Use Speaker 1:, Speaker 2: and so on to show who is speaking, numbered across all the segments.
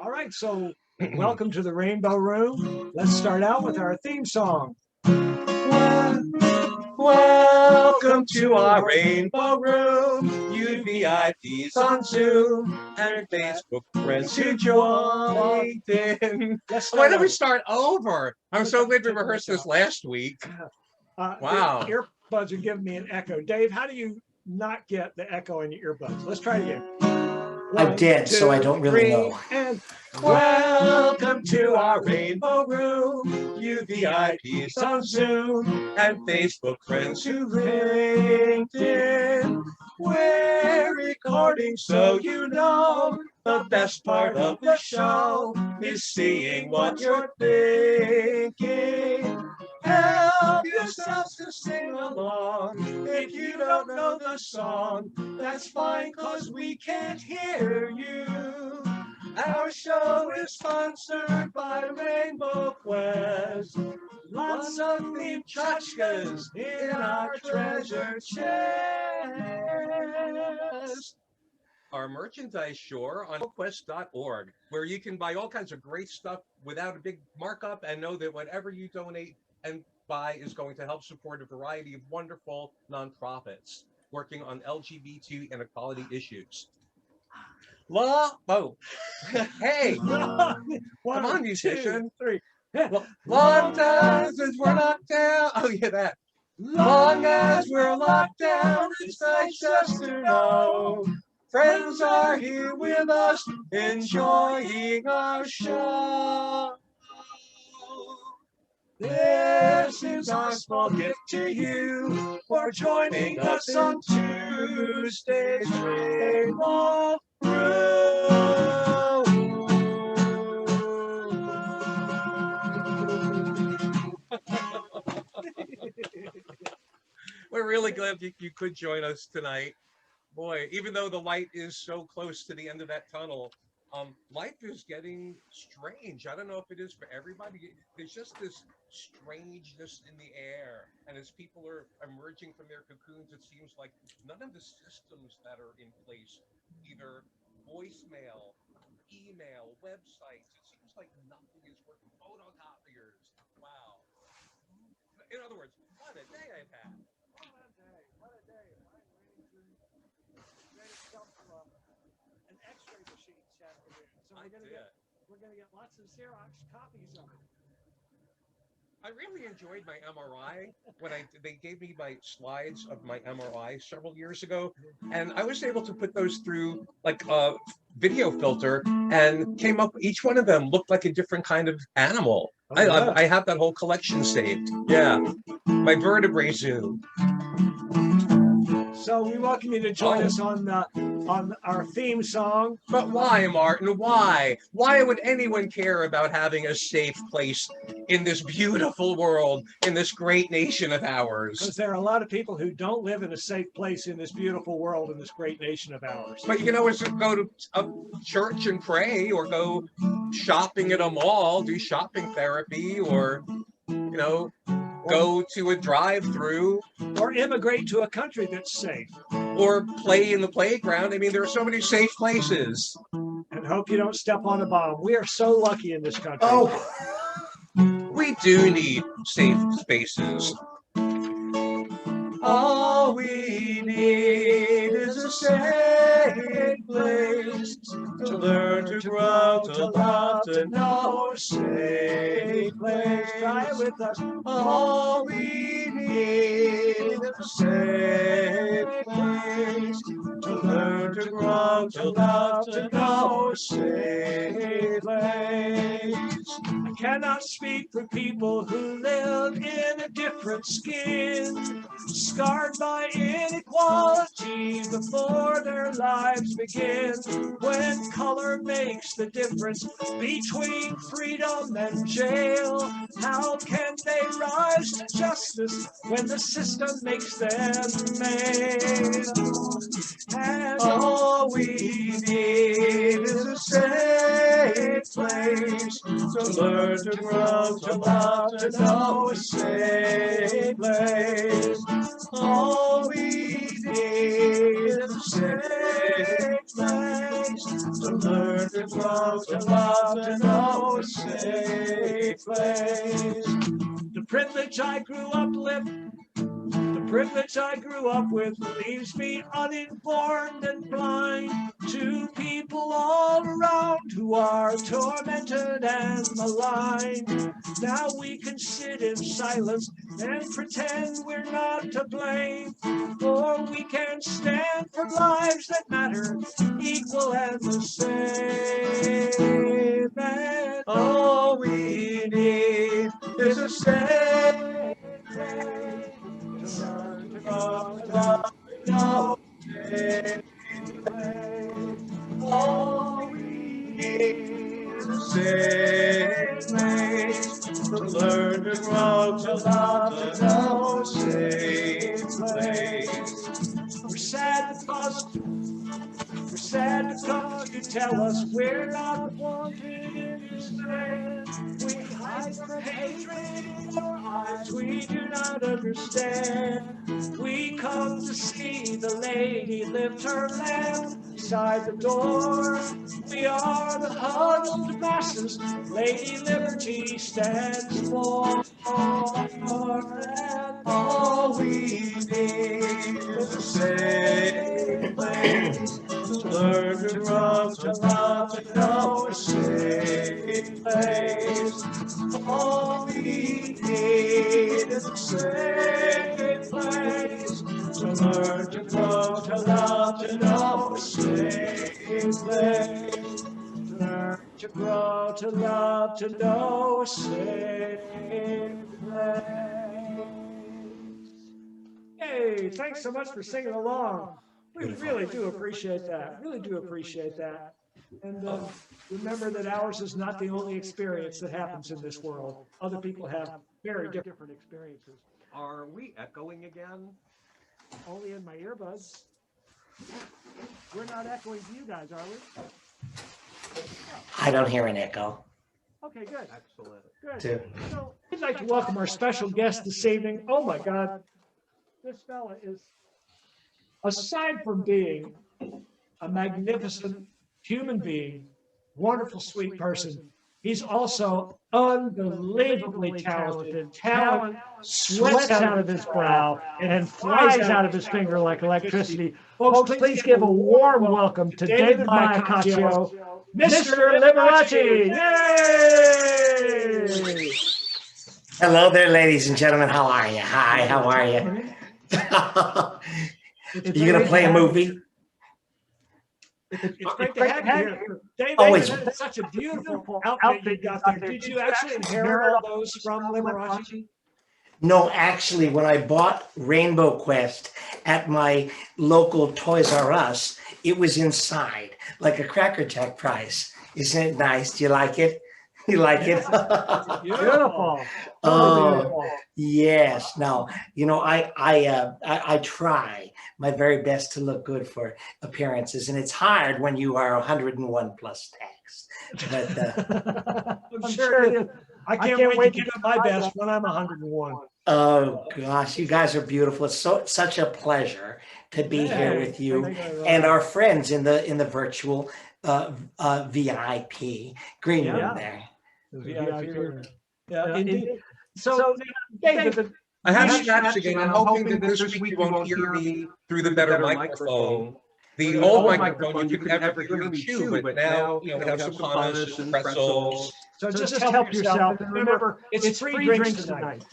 Speaker 1: All right, so welcome to the Rainbow Room. Let's start out with our theme song.
Speaker 2: Welcome to our Rainbow Room, you VIPs on Zoom, and Facebook friends who joined in. Why don't we start over? I'm so glad we rehearsed this last week. Wow.
Speaker 1: The earbuds are giving me an echo. Dave, how do you not get the echo in your earbuds? Let's try it again.
Speaker 3: I did, so I don't really know.
Speaker 2: And welcome to our Rainbow Room, you VIPs on Zoom, and Facebook friends who linked in. We're recording so you know the best part of the show is seeing what you're thinking. Help yourselves to sing along. If you don't know the song, that's fine, 'cause we can't hear you. Our show is sponsored by Rainbow Quest. Lots of themed tchotchkes in our treasure chest. Our merchandise store on quest.org, where you can buy all kinds of great stuff without a big markup and know that whatever you donate and buy is going to help support a variety of wonderful nonprofits working on LGBT and equality issues. Hey, come on, musician.
Speaker 1: 2, 3.
Speaker 2: Long time since we're locked down. Oh, yeah, that. Long as we're locked down, it's nice just to know friends are here with us, enjoying our show. This is our small gift to you for joining us on Tuesday's Rainbow Room. We're really glad you could join us tonight. Boy, even though the light is so close to the end of that tunnel, life is getting strange. I don't know if it is for everybody. There's just this strangeness in the air. And as people are emerging from their cocoons, it seems like none of the systems that are in place, either voicemail, email, websites, it seems like nothing is working. Photocopiers. Wow. In other words, what a day I've had.
Speaker 1: What a day. An X-ray machine this afternoon. So we're gonna get lots of Xerox copies of it.
Speaker 2: I really enjoyed my MRI when they gave me my slides of my MRI several years ago, and I was able to put those through like a video filter and came up. Each one of them looked like a different kind of animal. I have that whole collection saved. Yeah, my vertebrae zoo.
Speaker 1: So we welcome you to join us on our theme song.
Speaker 2: But why, Martin? Why? Why would anyone care about having a safe place in this beautiful world, in this great nation of ours?
Speaker 1: Because there are a lot of people who don't live in a safe place in this beautiful world, in this great nation of ours.
Speaker 2: But you can always go to a church and pray, or go shopping at a mall, do shopping therapy, or, go to a drive-through.
Speaker 1: Or immigrate to a country that's safe.
Speaker 2: Or play in the playground. I mean, there are so many safe places.
Speaker 1: And hope you don't step on a bomb. We are so lucky in this country.
Speaker 3: Oh,
Speaker 2: we do need safe spaces. All we need is a safe place to learn, to grow, to love, to know. Safe place.
Speaker 1: Try it with us.
Speaker 2: All we need is a safe place to learn, to grow, to love, to know. Safe place.
Speaker 1: I cannot speak for people who live in a different skin, scarred by inequality before their lives begin. When color makes the difference between freedom and jail, how can they rise to justice when the system makes them male? And
Speaker 2: all we need is a safe place to learn, to grow, to love, to know. A safe place. All we need is a safe place to learn, to grow, to love,
Speaker 1: privilege I grew up with, the privilege I grew up with leaves me uninformed and blind to people all around who are tormented and maligned. Now we can sit in silence and pretend we're not to blame, or we can stand for lives that matter, equal and the same. And all we need is a safe place to learn to go without no safe place. All we need is a safe place to learn to grow, to love, to know. Safe place. We're sad because you tell us we're not wanted in this land. We hide from hatred in our eyes we do not understand. We come to see the lady lift her lamb beside the door. We are the huddled masses Lady Liberty stands for. And all we need is a safe place to learn to grow, to love, to know. A safe place. All we need is a safe place to learn to grow, to love, to know. A safe place. To learn to grow, to love, to know. A safe place. Hey, thanks so much for singing along. We really do appreciate that. Really do appreciate that. And remember that ours is not the only experience that happens in this world. Other people have very different experiences.
Speaker 2: Are we echoing again?
Speaker 1: Only in my earbuds. We're not echoing to you guys, are we?
Speaker 3: I don't hear an echo.
Speaker 1: Okay, good.
Speaker 2: Excellent.
Speaker 1: Good.
Speaker 3: Too.
Speaker 1: So we'd like to welcome our special guest this evening. Oh my God. This fella is, aside from being a magnificent human being, wonderful, sweet person, he's also unbelievably talented. Talent sweats out of his brow and flies out of his finger like electricity. Folks, please give a warm welcome to David Maiocco, Mr. Liberace. Yay!
Speaker 3: Hello there, ladies and gentlemen. How are you? Hi, how are you? You gonna play a movie?
Speaker 1: It's great to have you here. David,
Speaker 3: Always.
Speaker 1: that's such a beautiful outfit you got there. Did you actually inherit all those from Liberace?
Speaker 3: No, actually, when I bought Rainbow Quest at my local Toys R Us, it was inside, like a Cracker Jack prize. Isn't it nice? Do you like it? You like it?
Speaker 1: Beautiful.
Speaker 3: Oh, yes. Now, you know, I try my very best to look good for appearances, and it's hard when you are 101 plus tax. But
Speaker 1: I'm sure it is. I can't wait to get my best when I'm 101.
Speaker 3: oh gosh, you guys are beautiful. It's such a pleasure to be here with you and our friends in the virtual VIP green room there.
Speaker 1: Yeah, indeed. So, David,
Speaker 2: I have scratched again. I'm hoping that this week you won't hear me through the better microphone. The old microphone, you could never hear me chew, but now, you know, we have some hummus and pretzels.
Speaker 1: so just help yourself. And remember, it's free drinks tonight.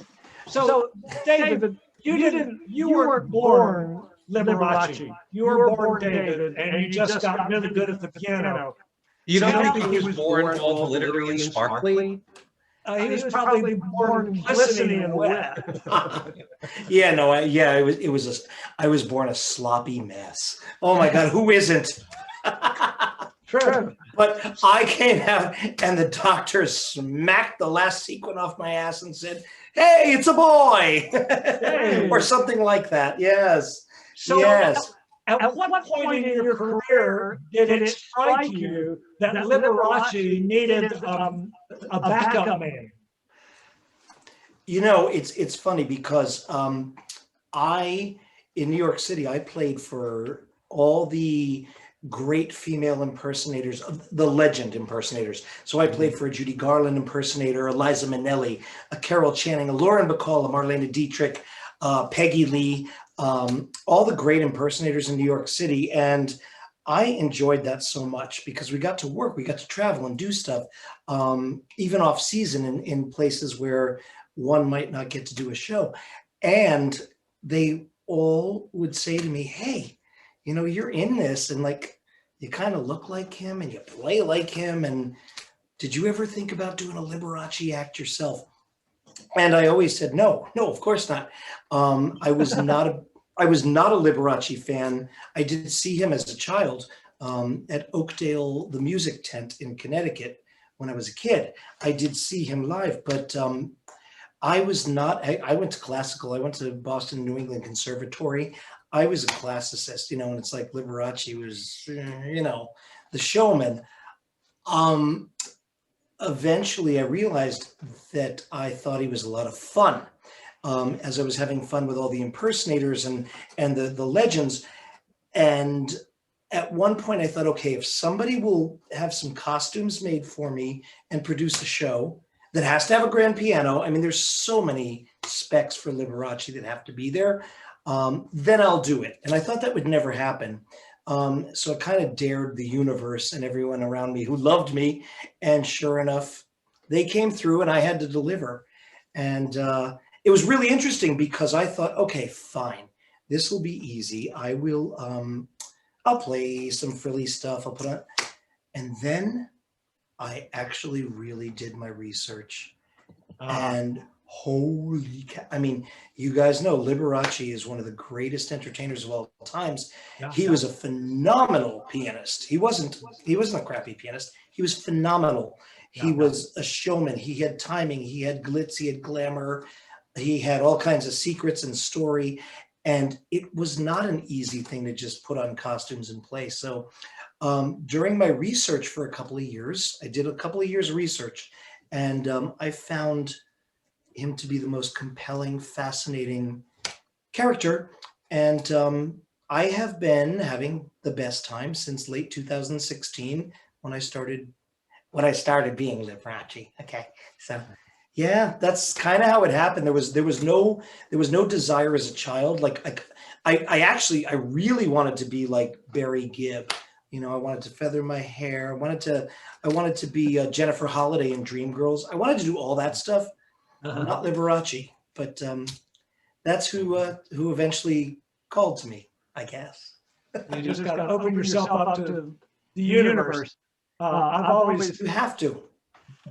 Speaker 1: So, David, you weren't born Liberace. You were born David, and you just got really good at the piano.
Speaker 2: You don't think he was born all glittery and sparkly?
Speaker 1: He was probably born glistening and wet.
Speaker 3: Yeah, no, I was born a sloppy mess. Oh my God, who isn't?
Speaker 1: True.
Speaker 3: But I came out and the doctor smacked the last sequin off my ass and said, "Hey, it's a boy," or something like that. Yes.
Speaker 1: So
Speaker 3: yes.
Speaker 1: At what point in your career did it strike you that Liberace needed a backup man?
Speaker 3: You know, it's funny because in New York City, I played for all the great female impersonators, the legend impersonators. So I played for a Judy Garland impersonator, a Liza Minnelli, a Carol Channing, a Lauren Bacall, a Marlene Dietrich, Peggy Lee, all the great impersonators in New York City. And I enjoyed that so much because we got to work, we got to travel and do stuff, even off season in places where one might not get to do a show. And they all would say to me, hey, you know, you're in this and like, you kind of look like him and you play like him. And did you ever think about doing a Liberace act yourself? And I always said, no, of course not. I was not a Liberace fan. I did see him as a child at Oakdale, the music tent in Connecticut when I was a kid. I did see him live, but I was not, I went to classical. I went to Boston New England Conservatory. I was a classicist, you know, and it's like Liberace was, you know, the showman. Eventually I realized that I thought he was a lot of fun. As I was having fun with all the impersonators and the legends. And at one point I thought, okay, if somebody will have some costumes made for me and produce a show that has to have a grand piano, I mean, there's so many specs for Liberace that have to be there, then I'll do it. And I thought that would never happen. So I kind of dared the universe and everyone around me who loved me. And sure enough, they came through and I had to deliver. And it was really interesting because I thought, okay, fine, this will be easy. I will, I'll play some frilly stuff. I'll put on, and then I actually really did my research. And holy cow, I mean, you guys know Liberace is one of the greatest entertainers of all times. He was a phenomenal pianist. He wasn't a crappy pianist. He was phenomenal. He was a showman. He had timing. He had glitz. He had glamour. He had all kinds of secrets and story. And it was not an easy thing to just put on costumes and play. So during my research for a couple of years, I did a couple of years of research, and I found him to be the most compelling, fascinating character. And I have been having the best time since late 2016 when I started being Liberace. Okay, so yeah, that's kind of how it happened. There was no desire as a child. Like I really wanted to be like Barry Gibb. You know, I wanted to feather my hair. I wanted to be Jennifer Holliday in Dreamgirls. I wanted to do all that stuff. Not Liberace, but that's who eventually called to me, I guess.
Speaker 1: You just got to open yourself up to the universe. I've always,
Speaker 3: you have to.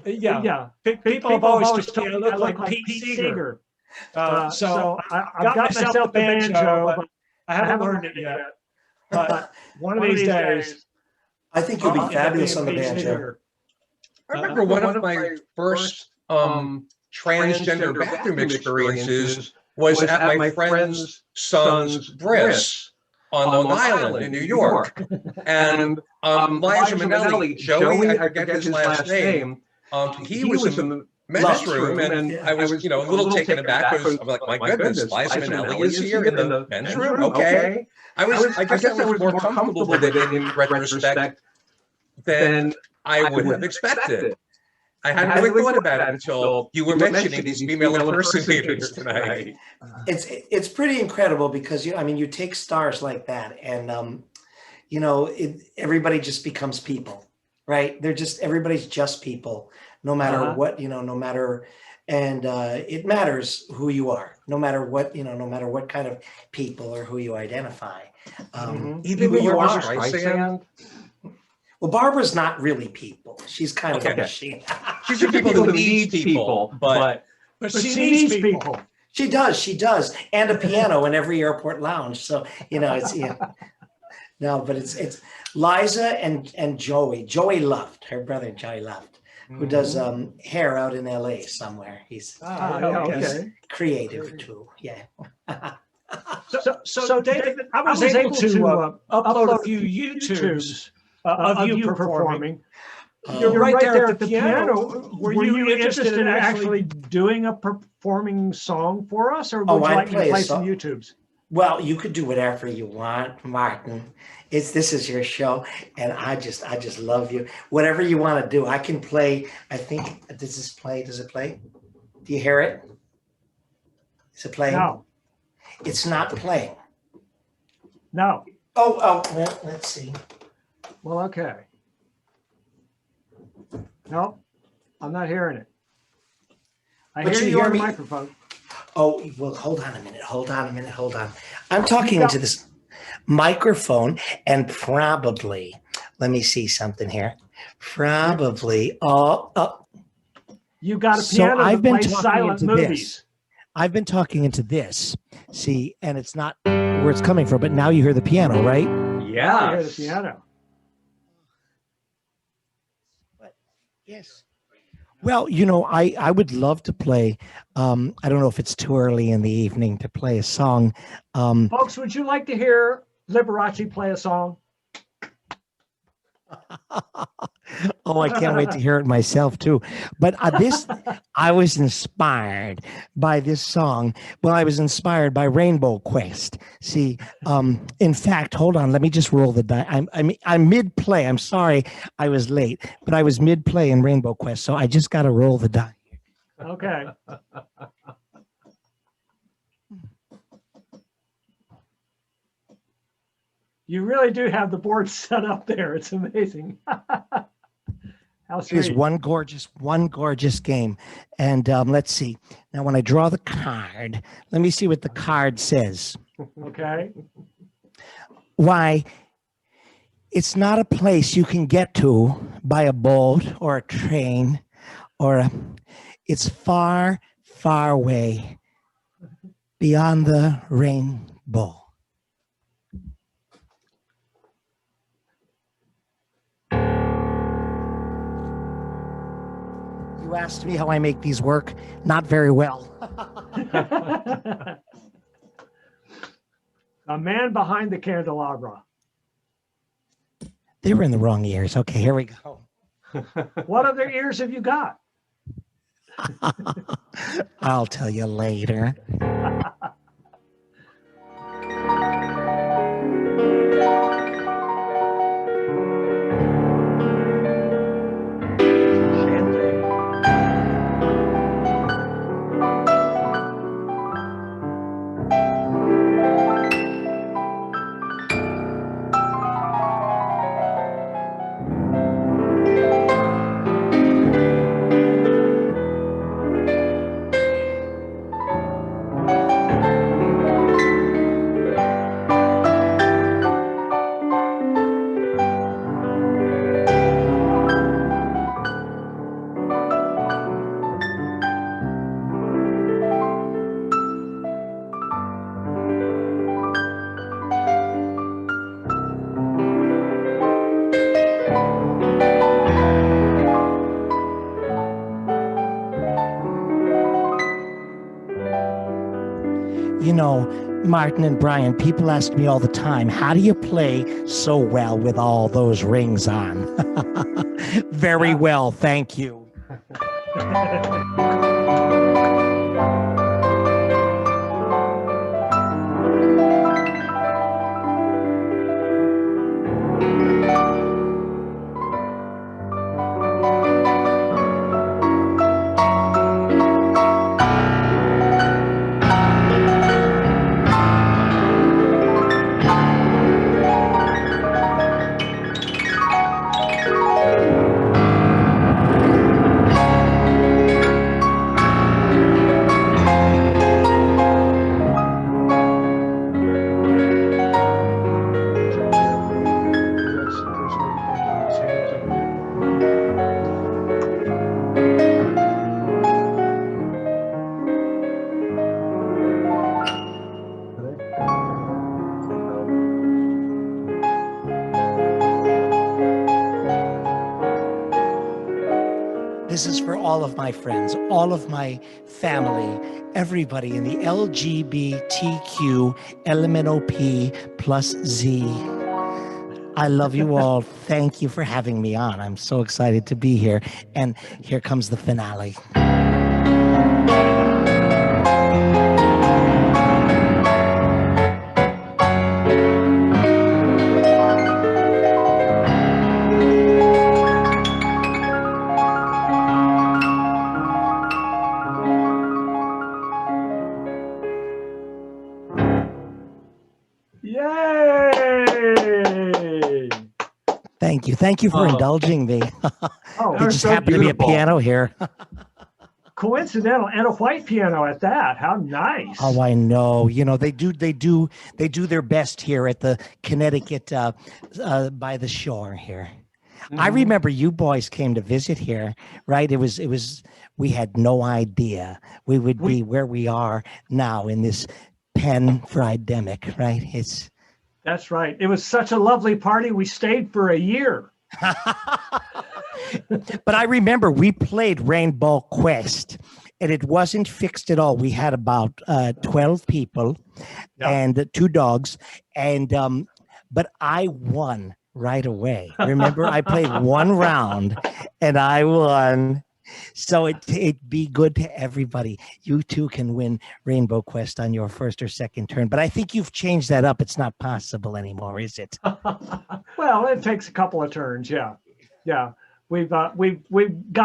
Speaker 1: Yeah. People have always told me I look like Pete Seeger. So I've got myself the banjo, but I haven't learned it yet. But one of these days,
Speaker 3: I think you'll be fabulous on the banjo.
Speaker 2: I remember one of my first transgender bathroom experiences was at my friend's son's bris on Long Island in New York. And Liza Minnelli, Joey, I forget his last name, he was in the men's room, and I was, you know, a little taken aback. I was like, my goodness, Liza Minnelli is here in the men's room? Okay. I guess I was more comfortable with it in retrospect than I would have expected. I hadn't really thought about it until you were mentioning these female impersonators tonight.
Speaker 3: It's pretty incredible because you take stars like that, and you know, everybody just becomes people, right? Everybody's just people, no matter what, you know, no matter, and it matters who you are, no matter what, you know, no matter what kind of people or who you identify.
Speaker 2: Even who you are.
Speaker 3: Well, Barbara's not really people. She's kind of a machine.
Speaker 2: She's a people who needs people, but
Speaker 1: she needs people.
Speaker 3: She does, and a piano in every airport lounge. So it's no, but it's Liza and Joey. Joey Luft, her brother Joey Luft, who does hair out in L.A. somewhere. He's creative too. Yeah.
Speaker 1: So David, I was able to upload a few YouTubes of you performing. You're right there at the piano. Were you interested in actually doing a performing song for us, or would you like me to play some YouTubes?
Speaker 3: Well, you could do whatever you want, Martin. This is your show, and I just love you. Whatever you want to do, I can play. I think does this play? Does it play? Do you hear it? Is it playing?
Speaker 1: No,
Speaker 3: It's not playing.
Speaker 1: no.
Speaker 3: Oh, well, let's see.
Speaker 1: Well, okay. No, I'm not hearing it. I
Speaker 3: But
Speaker 1: hear
Speaker 3: you
Speaker 1: you
Speaker 3: hear
Speaker 1: on the
Speaker 3: me?
Speaker 1: microphone.
Speaker 3: Oh, well, hold on a minute. Hold on a minute. Hold on. I'm talking into this microphone, and probably, let me see something here. Probably,
Speaker 1: You got a
Speaker 4: So
Speaker 1: piano
Speaker 4: I've
Speaker 1: that
Speaker 4: been
Speaker 1: plays
Speaker 4: talking
Speaker 1: silent
Speaker 4: into
Speaker 1: movies.
Speaker 4: this. I've been talking into this. See, and it's not where it's coming from, but now you hear the piano, right?
Speaker 1: Yeah, I hear the piano.
Speaker 3: yes.
Speaker 4: Well, I would love to play. I don't know if it's too early in the evening to play a song.
Speaker 1: Folks, would you like to hear Liberace play a song?
Speaker 4: Oh, I can't wait to hear it myself too. But I was inspired by this song. Well, I was inspired by Rainbow Quest. See, in fact, hold on, let me just roll the die. I'm mid play. I'm sorry I was late, but I was mid play in Rainbow Quest, so I just got to roll the die.
Speaker 1: Okay. You really do have the board set up there. It's amazing. How
Speaker 4: It is
Speaker 1: sweet.
Speaker 4: one gorgeous game. And let's see. Now, when I draw the card, let me see what the card says.
Speaker 1: Okay.
Speaker 4: Why, it's not a place you can get to by a boat or a train it's far, far away beyond the rainbow. You asked me how I make these work. Not very well.
Speaker 1: A man behind the candelabra.
Speaker 4: They were in the wrong ears. Okay, here we go.
Speaker 1: What other ears have you got?
Speaker 4: I'll tell you later. Martin and Brian, people ask me all the time, how do you play so well with all those rings on? Very well, thank you. This is for all of my friends, all of my family, everybody in the LGBTQ LMNOP plus Z. I love you all. Thank you for having me on. I'm so excited to be here. And here comes the finale. Thank you. Thank you for
Speaker 1: Oh.
Speaker 4: indulging me.
Speaker 1: Oh,
Speaker 4: There just happened to be a piano here.
Speaker 1: coincidental, and a white piano at that. How nice.
Speaker 4: Oh, I know. You know, they do their best here at the Connecticut by the shore here. I remember you boys came to visit here, right? It was we had no idea we would be where we are now in this pan-fried-demic, right?
Speaker 1: That's right. It was such a lovely party. We stayed for a year.
Speaker 4: But I remember we played Rainbow Quest, and it wasn't fixed at all. We had about 12 people and 2 dogs, and but I won right away. Remember, I played 1 round and I won. So it'd be good to everybody. You too can win Rainbow Quest on your first or second turn, but I think you've changed that up. It's not possible anymore, is it?
Speaker 1: Well, it takes a couple of turns. Yeah. We've got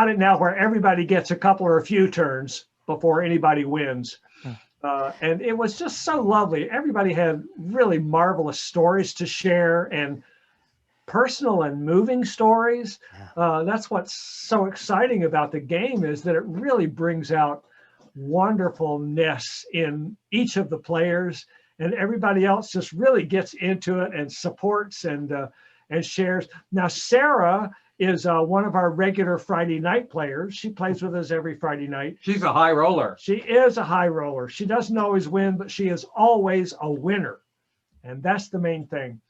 Speaker 1: it now where everybody gets a couple or a few turns before anybody wins. And it was just so lovely. Everybody had really marvelous stories to share, and personal and moving stories. That's what's so exciting about the game, is that it really brings out wonderfulness in each of the players, and everybody else just really gets into it and supports and shares. Now, Sarah is one of our regular Friday night players. She plays with us every Friday night.
Speaker 2: She's a high roller.
Speaker 1: She is a high roller. She doesn't always win, but she is always a winner. And that's the main thing.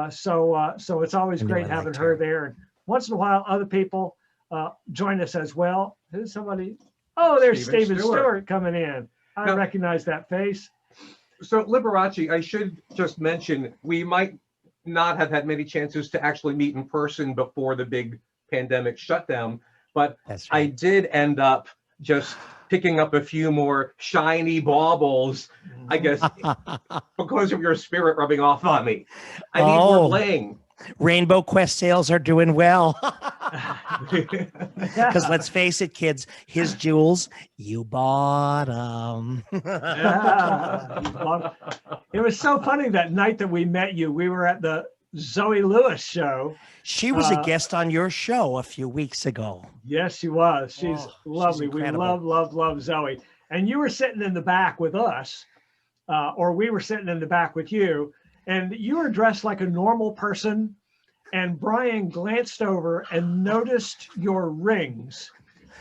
Speaker 1: So it's always great having her there. And once in a while, other people join us as well. Who's somebody? Oh, there's Steven Stewart coming in. I recognize that face.
Speaker 2: So Liberace, I should just mention, we might not have had many chances to actually meet in person before the big pandemic shutdown, but I did end up just picking up a few more shiny baubles, I guess, because of your spirit rubbing off on me. I need more bling.
Speaker 4: Rainbow Quest sales are doing well. Because let's face it, kids, his jewels, you bought them.
Speaker 1: It was so funny that night that we met you. We were at the Zoe Lewis show.
Speaker 4: She was a guest on your show a few weeks ago.
Speaker 1: Yes, she was. She's lovely. We love Zoe. And you were sitting in the back with us, or we were sitting in the back with you, and you were dressed like a normal person. And Brian glanced over and noticed your rings.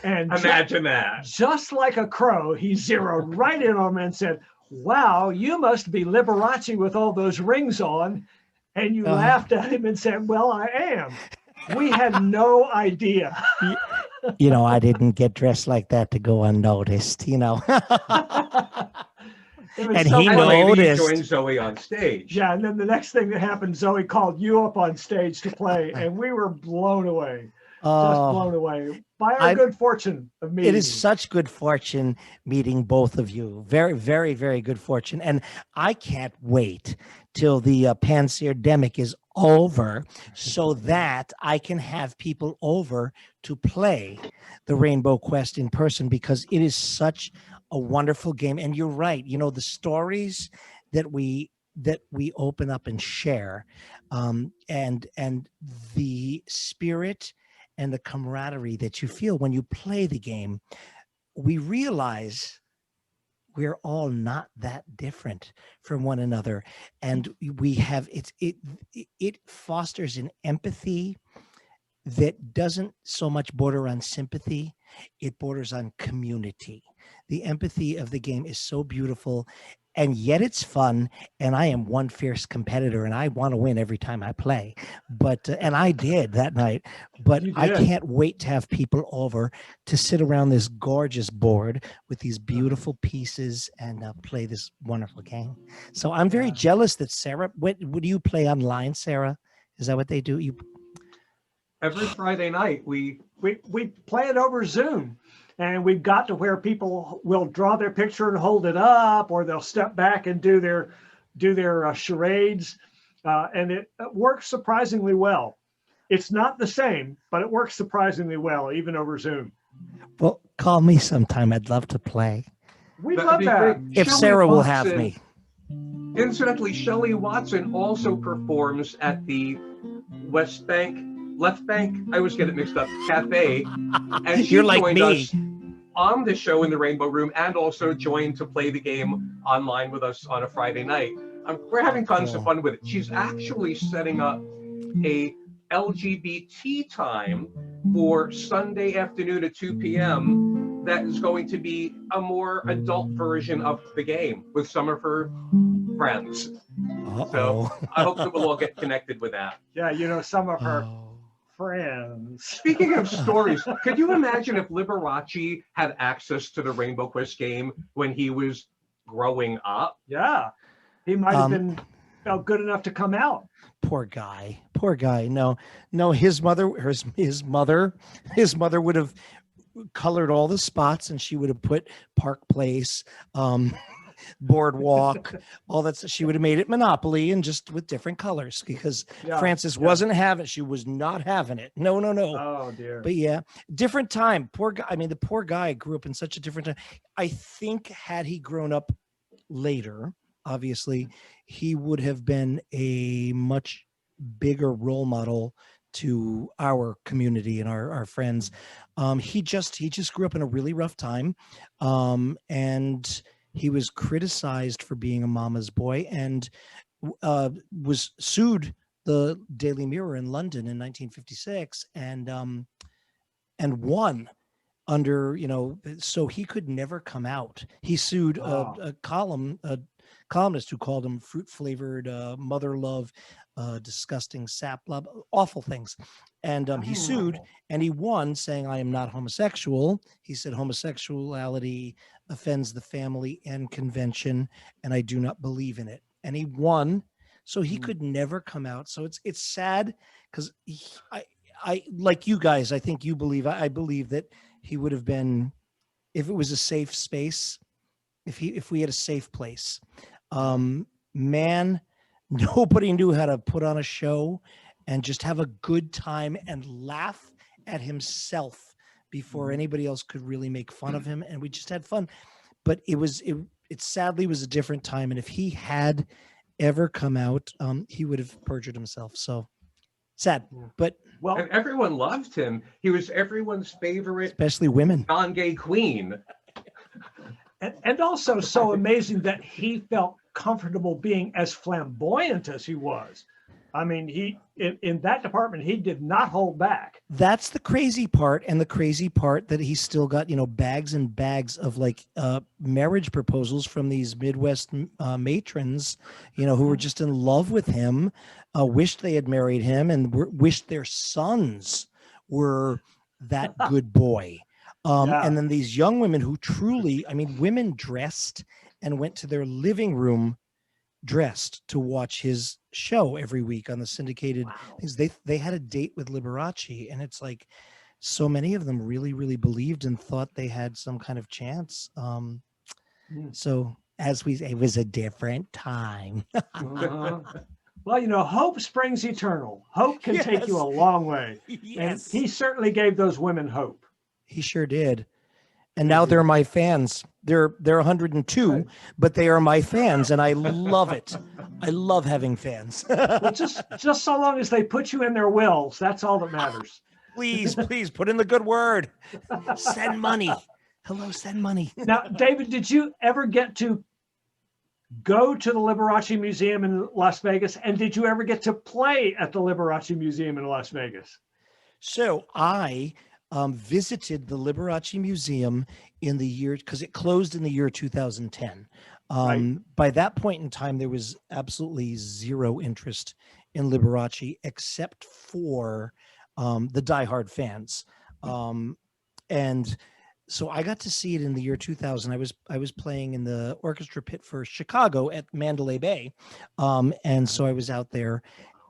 Speaker 1: And
Speaker 2: imagine that.
Speaker 1: Just like a crow, he zeroed right in on them and said, "Wow, you must be Liberace with all those rings on." And you laughed at him and said, "Well, I am." We had no idea.
Speaker 4: You know, I didn't get dressed like that to go unnoticed, you know. And
Speaker 1: so
Speaker 4: he noticed.
Speaker 2: You joined Zoe on stage.
Speaker 1: Yeah, and then the next thing that happened, Zoe called you up on stage to play, and we were blown away. Just blown away by our good fortune of meeting.
Speaker 4: It is such good fortune meeting both of you. Very, very, very good fortune. And I can't wait till the pandemic is over so that I can have people over to play the Rainbow Quest in person, because it is such a wonderful game. And you're right, you know, the stories that we open up and share, and the spirit and the camaraderie that you feel when you play the game, we realize we're all not that different from one another, and we have it fosters an empathy that doesn't so much border on sympathy, it borders on community. The empathy of the game is so beautiful, and yet it's fun. And I am one fierce competitor, and I want to win every time I play. But and I did that night. But I can't wait to have people over to sit around this gorgeous board with these beautiful pieces and play this wonderful game. So I'm very jealous that Sarah. What do you play online, Sarah? Is that what they do? You
Speaker 2: every Friday night we
Speaker 1: play it over Zoom. And we've got to where people will draw their picture and hold it up, or they'll step back and do their charades, and it works surprisingly well. It's not the same, but it works surprisingly well, even over Zoom.
Speaker 4: Well, call me sometime. I'd love to play.
Speaker 1: We'd love that.
Speaker 4: If Sarah will have me.
Speaker 2: Incidentally, Shelley Watson also performs at the West Bank, Left Bank, I always get it mixed up, Cafe. And she
Speaker 4: You're like
Speaker 2: joined
Speaker 4: me.
Speaker 2: us on the show in the Rainbow Room and also joined to play the game online with us on a Friday night. We're having tons of fun with it. She's actually setting up a LGBT time for Sunday afternoon at 2 p.m. that is going to be a more adult version of the game with some of her friends. So I hope that we'll all get connected with that.
Speaker 1: Yeah, you know, some of her friends.
Speaker 2: Speaking of stories, could you imagine if Liberace had access to the Rainbow Quest game when he was growing up?
Speaker 1: Yeah, he might have been felt good enough to come out.
Speaker 4: Poor guy. Poor guy. No, his mother would have colored all the spots, and she would have put Park Place, Boardwalk, all that. She would have made it Monopoly and just with different colors, because Frances wasn't having. She was not having it. No.
Speaker 1: Oh dear.
Speaker 4: But yeah, different time. Poor guy. I mean, the poor guy grew up in such a different time. I think had he grown up later, obviously, he would have been a much bigger role model to our community and our friends. He just grew up in a really rough time, and he was criticized for being a mama's boy, and was sued the Daily Mirror in London in 1956, and won under, so he could never come out. He sued a columnist who called him fruit flavored, mother love, disgusting sap, blah, blah, awful things. And he sued and he won, saying, I am not homosexual. He said homosexuality offends the family and convention, and I do not believe in it. And he won, so he could never come out. So it's sad, because I like you guys, I think you believe, I believe that he would have been, if it was a safe space, if we had a safe place, man, nobody knew how to put on a show and just have a good time and laugh at himself before anybody else could really make fun of him. And we just had fun. But it sadly was a different time. And if he had ever come out, he would have perjured himself. So sad. But
Speaker 2: and everyone loved him. He was everyone's favorite,
Speaker 4: especially women,
Speaker 2: non-gay queen.
Speaker 1: And also so amazing that he felt comfortable being as flamboyant as he was. I mean, he in that department, he did not hold back.
Speaker 4: That's the crazy part. And the crazy part that he still got, bags and bags of marriage proposals from these Midwest matrons, who were just in love with him, wished they had married him, and wished their sons were that good boy. And then these young women who truly, women dressed and went to their living room dressed to watch his show every week on the syndicated things. They had a date with Liberace, and it's like so many of them really, really believed and thought they had some kind of chance. So as we say, it was a different time.
Speaker 1: Well, hope springs eternal. Hope can take you a long way.
Speaker 4: Yes.
Speaker 1: And he certainly gave those women hope.
Speaker 4: He sure did. And now they're my fans. They're 102, but they are my fans, and I love it. I love having fans.
Speaker 1: Well, just so long as they put you in their wills, that's all that matters.
Speaker 4: Please put in the good word. Send money. Hello, send money.
Speaker 1: Now, David, did you ever get to go to the Liberace Museum in Las Vegas? And did you ever get to play at the Liberace Museum in Las Vegas?
Speaker 4: So I visited the Liberace Museum in the year, because it closed in the year 2010. By that point in time, there was absolutely zero interest in Liberace except for the diehard fans. And so I got to see it in the year 2000. I was playing in the orchestra pit for Chicago at Mandalay Bay. And so I was out there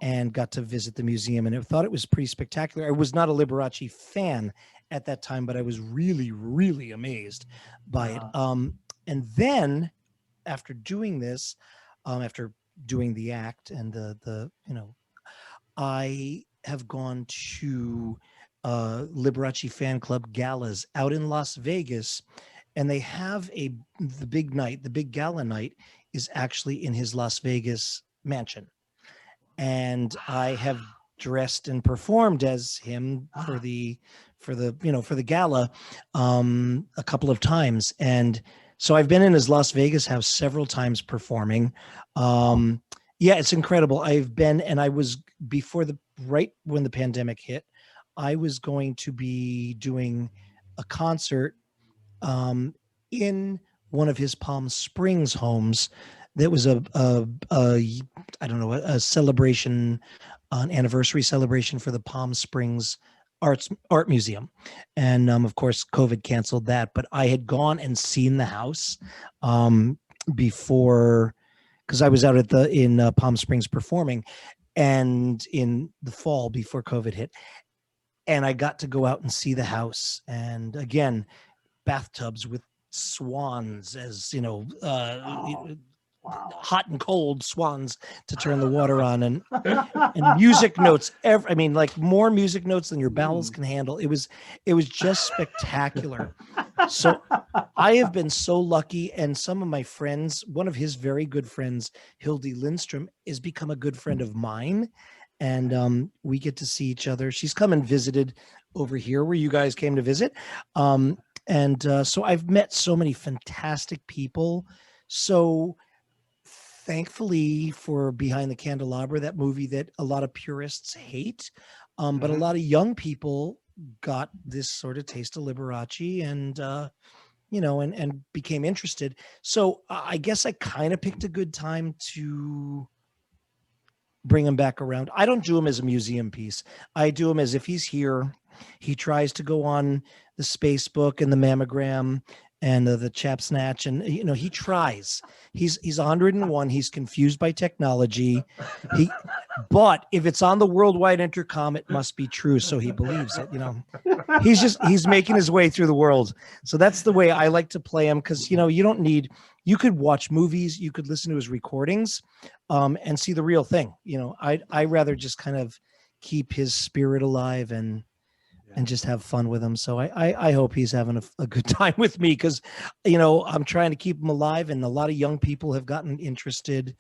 Speaker 4: and got to visit the museum, and I thought it was pretty spectacular. I was not a Liberace fan at that time, but I was really, really amazed by it. And then after doing this, after doing the act and I have gone to Liberace fan club galas out in Las Vegas, and they have the big night, the big gala night is actually in his Las Vegas mansion. And I have dressed and performed as him for the gala a couple of times. And so I've been in his Las Vegas house several times performing. Yeah, it's incredible. I've been, and I was right when the pandemic hit, I was going to be doing a concert in one of his Palm Springs homes. That was a I don't know, a celebration, an anniversary celebration for the Palm Springs Art Museum. And of course, COVID canceled that. But I had gone and seen the house before, because I was out in Palm Springs performing, and in the fall before COVID hit. And I got to go out and see the house. And again, bathtubs with swans, as you know, hot and cold swans to turn the water on, and music notes. I mean, like more music notes than your bowels can handle. It was just spectacular. So I have been so lucky, and some of my friends, one of his very good friends, Hildy Lindstrom, has become a good friend of mine. And we get to see each other. She's come and visited over here where you guys came to visit. So I've met so many fantastic people. So thankfully for Behind the Candelabra, that movie that a lot of purists hate, but a lot of young people got this sort of taste of Liberace and, and became interested. So I guess I kind of picked a good time to bring him back around. I don't do him as a museum piece. I do him as if he's here. He tries to go on the Space Book and the Mammogram and the Chap Snatch, and he tries. He's 101. He's confused by technology. But if it's on the worldwide intercom, it must be true. So he believes it. He's making his way through the world. So that's the way I like to play him, because you could watch movies, you could listen to his recordings, and see the real thing. I rather just kind of keep his spirit alive and just have fun with him. So I hope he's having a good time with me, because, I'm trying to keep him alive, and a lot of young people have gotten interested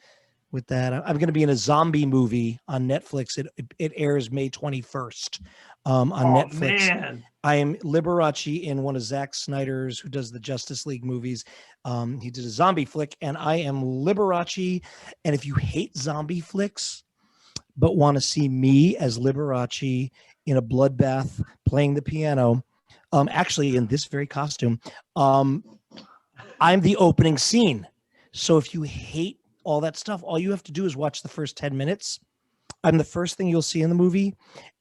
Speaker 4: with that. I'm going to be in a zombie movie on Netflix. It airs May 21st on Netflix. Man. I am Liberace in one of Zack Snyder's, who does the Justice League movies. He did a zombie flick, and I am Liberace. And if you hate zombie flicks, but want to see me as Liberace in a bloodbath playing the piano, actually in this very costume, I'm the opening scene. So if you hate all that stuff, all you have to do is watch the first 10 minutes. I'm the first thing you'll see in the movie.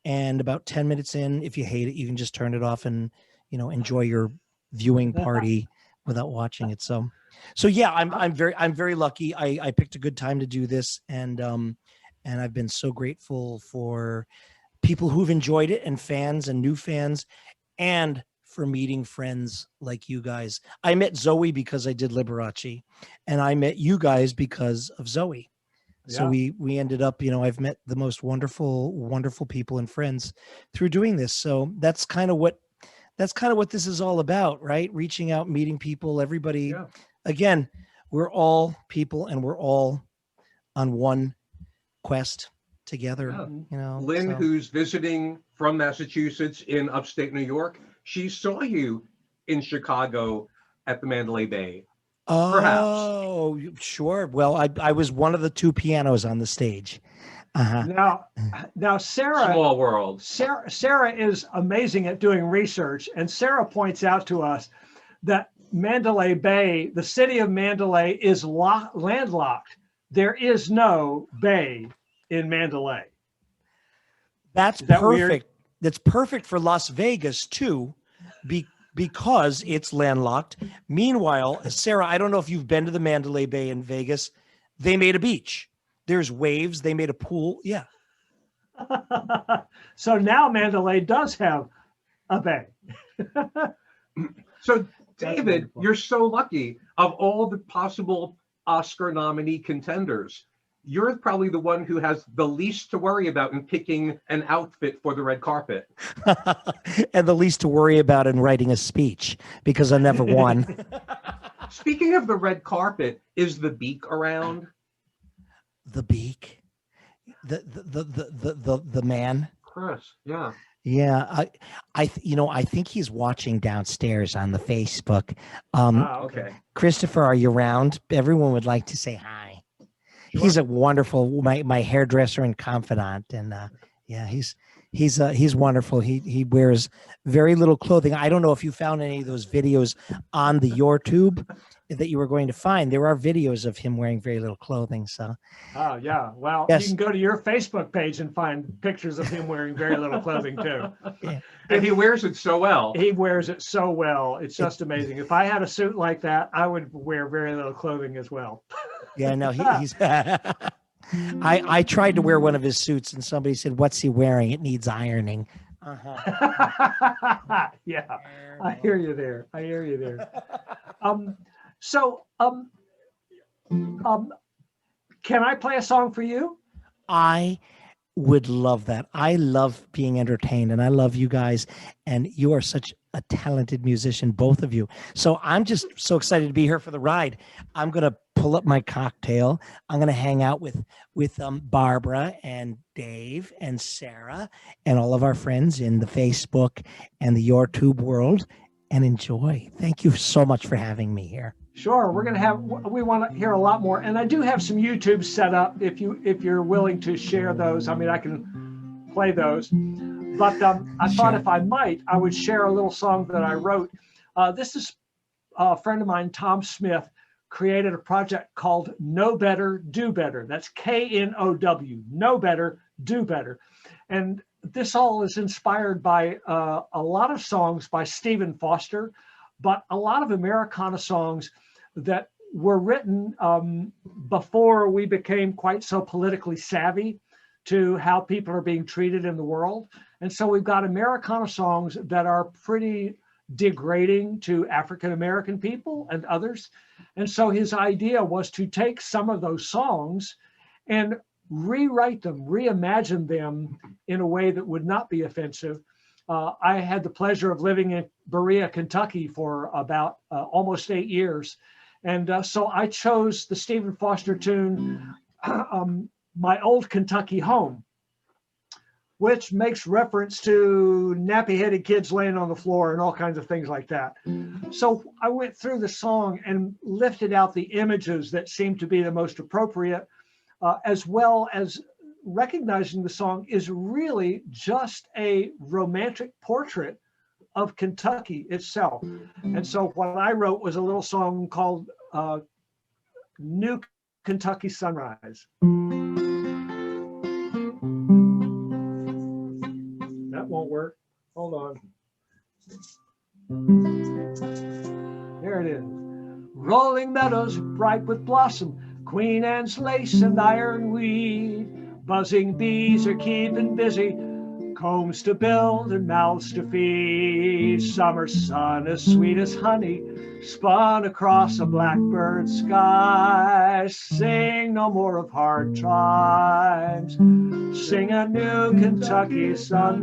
Speaker 4: And about 10 minutes in, if you hate it, you can just turn it off and, enjoy your viewing party without watching it. So yeah, I'm very lucky. I picked a good time to do this. And I've been so grateful for people who've enjoyed it, and fans and new fans, and for meeting friends like you guys. I met Zoe because I did Liberace, and I met you guys because of Zoe. Yeah. So we ended up, I've met the most wonderful, wonderful people and friends through doing this. So that's kind of what this is all about, right? Reaching out, meeting people, everybody. Yeah. Again, we're all people, and we're all on one quest together. Yeah.
Speaker 2: Lynn, who's visiting from Massachusetts in upstate New York, she saw you in Chicago at the Mandalay Bay.
Speaker 4: Oh, sure. Well, I was one of the two pianos on the stage.
Speaker 1: Now, Sarah.
Speaker 2: Small world.
Speaker 1: Sarah is amazing at doing research, and Sarah points out to us that Mandalay Bay, the city of Mandalay, is landlocked. There is no bay in Mandalay.
Speaker 4: That's perfect. Weird? That's perfect for Las Vegas too, because it's landlocked. Meanwhile, Sarah, I don't know if you've been to the Mandalay Bay in Vegas. They made a beach. There's waves. They made a pool. Yeah.
Speaker 1: So now Mandalay does have a bay.
Speaker 2: So David, you're so lucky. Of all the possible Oscar nominee contenders, you're probably the one who has the least to worry about in picking an outfit for the red carpet.
Speaker 4: And the least to worry about in writing a speech, because I never won.
Speaker 2: Speaking of the red carpet, is the Beak around?
Speaker 4: The Beak, the man.
Speaker 2: Chris, yeah.
Speaker 4: Yeah, I think he's watching downstairs on the Facebook.
Speaker 2: Okay.
Speaker 4: Christopher, are you around? Everyone would like to say hi.
Speaker 1: Sure.
Speaker 4: He's a wonderful my hairdresser and confidant, and yeah, he's wonderful. He wears very little clothing. I don't know if you found any of those videos on the YouTube that you were going to find. There are videos of him wearing very little clothing. So
Speaker 1: Oh, yeah. Well,
Speaker 4: Yes.
Speaker 1: you can go to your Facebook page and find pictures of him wearing very little clothing too.
Speaker 4: yeah.
Speaker 2: And he wears it so well.
Speaker 1: He wears it so well. It's just amazing. If I had a suit like that, I would wear very little clothing as well.
Speaker 4: Yeah, no, he's. I tried to wear one of his suits, and somebody said, "What's he wearing? It needs ironing."
Speaker 1: Yeah, I hear you there. I hear you there. Can I play a song for you?
Speaker 4: I would love that. I love being entertained, and I love you guys, and you are such a talented musician, both of you. So I'm just so excited to be here for the ride. I'm gonna pull up my cocktail. I'm gonna hang out with Barbara and Dave and Sarah and all of our friends in the Facebook and the YouTube world, and enjoy. Thank you so much for having me here.
Speaker 1: Sure, we want to hear a lot more, and I do have some YouTube set up if you're willing to share those. I mean, I can play those, but I thought if I might, I would share a little song that I wrote. This is a friend of mine, Tom Smith, created a project called Know Better, Do Better. That's KNOW, Know Better, Do Better, and this all is inspired by a lot of songs by Stephen Foster, but a lot of Americana songs that were written before we became quite so politically savvy to how people are being treated in the world. And so we've got Americana songs that are pretty degrading to African-American people and others. And so his idea was to take some of those songs and rewrite them, reimagine them in a way that would not be offensive. I had the pleasure of living in Berea, Kentucky for about almost 8 years. And so I chose the Stephen Foster tune, My Old Kentucky Home, which makes reference to nappy-headed kids laying on the floor and all kinds of things like that. So I went through the song and lifted out the images that seemed to be the most appropriate, as well as recognizing the song is really just a romantic portrait of Kentucky itself. And so what I wrote was a little song called New Kentucky Sunrise. That won't work. Hold on. There it is. Rolling meadows bright with blossom, Queen Anne's lace and ironweed, buzzing bees are keeping busy, combs to build and mouths to feed. Summer sun as sweet as honey, spun across a blackbird sky. Sing no more of hard times, sing a new Kentucky sunrise.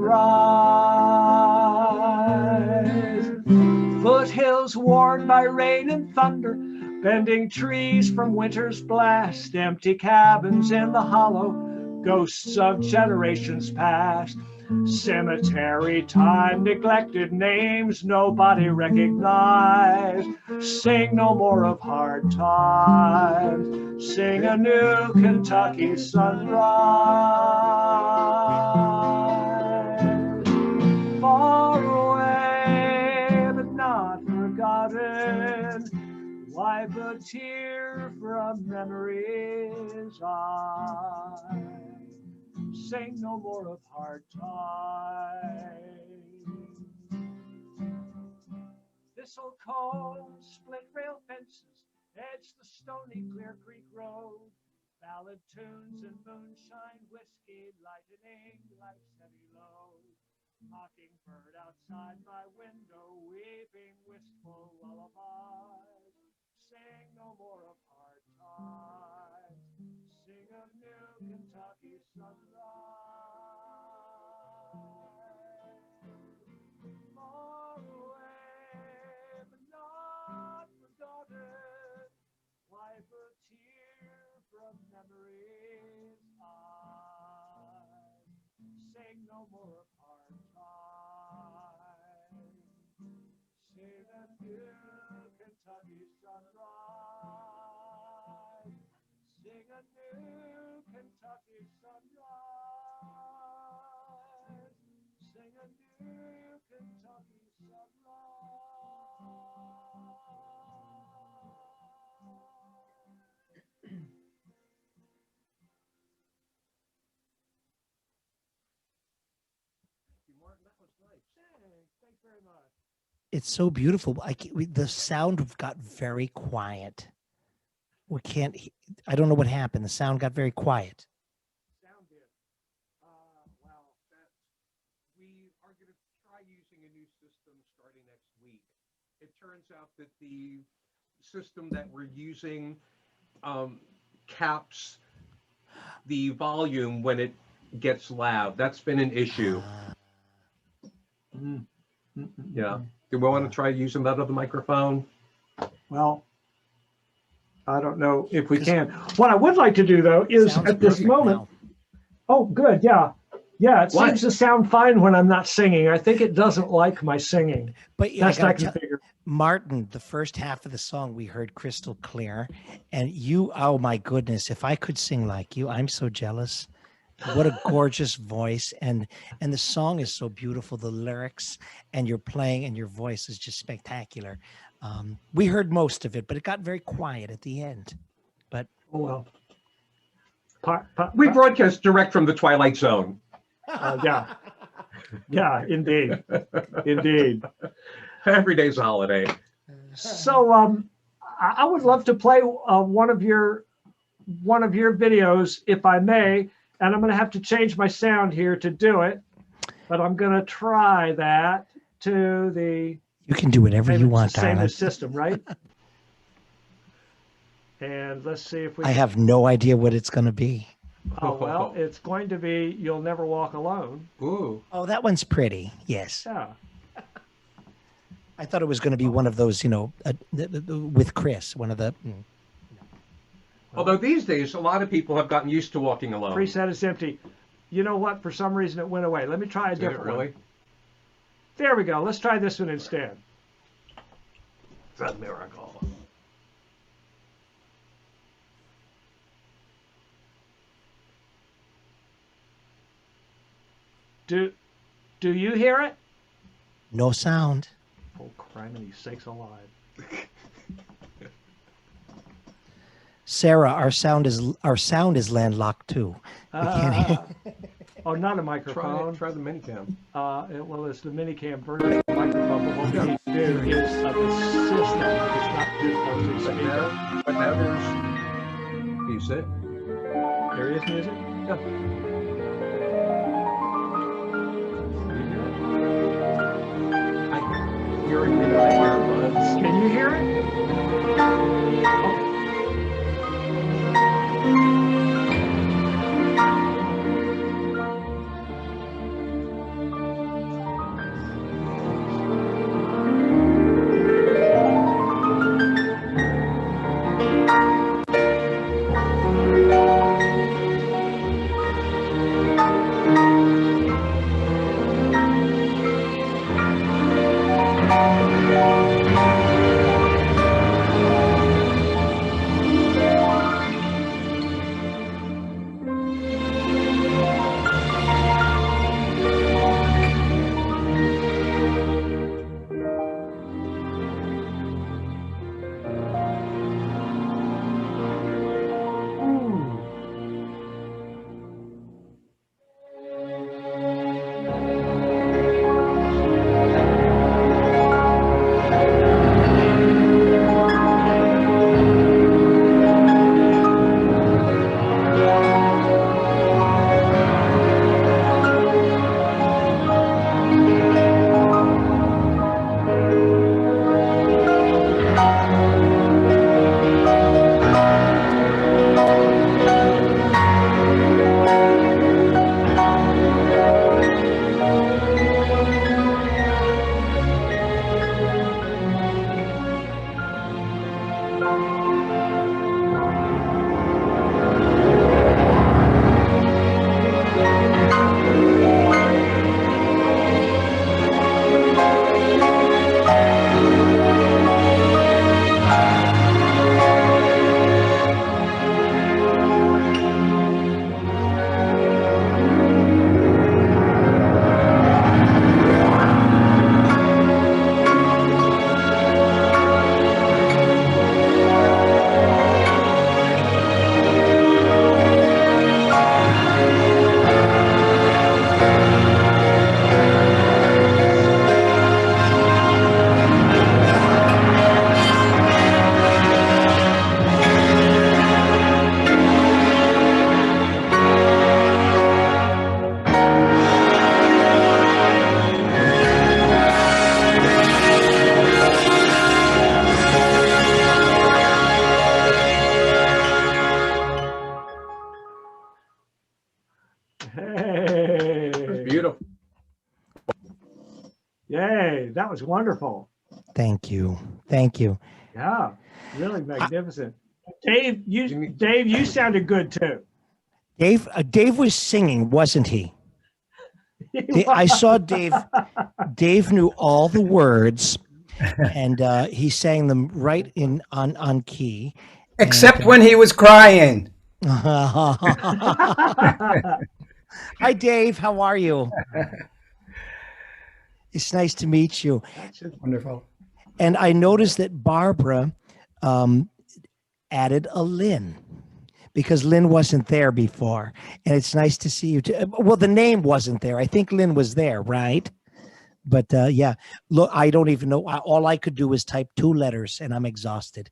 Speaker 1: Foothills worn by rain and thunder, bending trees from winter's blast, empty cabins in the hollow, ghosts of generations past. Cemetery time, neglected names nobody recognized. Sing no more of hard times, sing a new Kentucky sunrise. Far away but not forgotten, wipe a tear from memory's eye. Sing no more of hard times. Thistle cones, split rail fences, edge the stony Clear Creek Road. Ballad tunes and moonshine whiskey lightening life's heavy load. Mockingbird outside my window, weeping wistful lullabies. Sing no more of hard times, sing of new Kentucky sunrise. Far away but not forgotten, no more apartheid. Sing a new Kentucky sunrise. Sing a new Kentucky sunrise. Sing a new Kentucky sunrise.
Speaker 2: Martin, that was nice.
Speaker 1: Thanks very much.
Speaker 4: It's so beautiful. The sound got very quiet. We can't. I don't know what happened. The sound got very quiet.
Speaker 1: Sound did.
Speaker 2: Well, we are going to try using a new system starting next week. It turns out that the system that we're using caps the volume when it gets loud. That's been an issue. Yeah. Do we want to try using that other microphone?
Speaker 1: Well, I don't know if we can. What I would like to do, though, is
Speaker 4: Sounds
Speaker 1: at this
Speaker 4: perfect
Speaker 1: moment.
Speaker 4: now.
Speaker 1: Oh, good. Yeah. Yeah. It
Speaker 2: What?
Speaker 1: seems to sound fine when I'm not singing. I think it doesn't like my singing.
Speaker 4: But yeah,
Speaker 1: Best I can figure.
Speaker 4: Martin, the first half of the song we heard crystal clear, and you, oh my goodness, if I could sing like you, I'm so jealous. What a gorgeous voice, and the song is so beautiful. The lyrics and your playing and your voice is just spectacular. We heard most of it, but it got very quiet at the end. But
Speaker 1: Oh, well.
Speaker 2: We broadcast direct from the Twilight Zone.
Speaker 1: Yeah. Yeah, indeed. Indeed.
Speaker 2: Every day's a holiday.
Speaker 1: So I would love to play one of your videos, if I may, and I'm going to have to change my sound here to do it, but I'm going to try that to the.
Speaker 4: you can do whatever you want,
Speaker 1: same
Speaker 4: darling.
Speaker 1: system, right? And let's see if we.
Speaker 4: I have no idea what it's going to be.
Speaker 1: Oh well, it's going to be "You'll Never Walk Alone."
Speaker 2: Ooh.
Speaker 4: Oh, that one's pretty. Yes.
Speaker 1: Yeah.
Speaker 4: I thought it was going to be one of those, with Chris, one of the.
Speaker 2: Although these days, a lot of people have gotten used to walking alone.
Speaker 1: Preset is empty. You know what? For some reason, it went away. Let me try a
Speaker 2: Did it
Speaker 1: different
Speaker 2: really?
Speaker 1: one. There we go. Let's try this one instead.
Speaker 2: It's a miracle.
Speaker 1: Do you hear it?
Speaker 4: No sound.
Speaker 1: Oh, criminy sakes alive.
Speaker 4: Sarah, our sound is landlocked too. We can't hear.
Speaker 1: Oh, not a microphone.
Speaker 2: Try the minicam.
Speaker 1: Well, it's the minicam version of the microphone, but what we need to do is the system. It's not too close to the speaker.
Speaker 2: But now there's music.
Speaker 1: There is music.
Speaker 2: Yeah. I hear it in my earbuds.
Speaker 1: Can you hear it? beautiful. Yay, that was wonderful.
Speaker 4: Thank you. Thank you.
Speaker 1: Yeah, really magnificent. Dave, you sounded good too.
Speaker 4: Dave was singing, wasn't he? I saw Dave. Dave knew all the words, and he sang them right in on key.
Speaker 5: Except when he was crying.
Speaker 4: Hi, Dave. How are you? It's nice to meet you.
Speaker 5: Wonderful.
Speaker 4: And I noticed that Barbara added a Lynn because Lynn wasn't there before. And it's nice to see you. Well, the name wasn't there. I think Lynn was there, right? But yeah, look, I don't even know. All I could do was type 2 letters and I'm exhausted.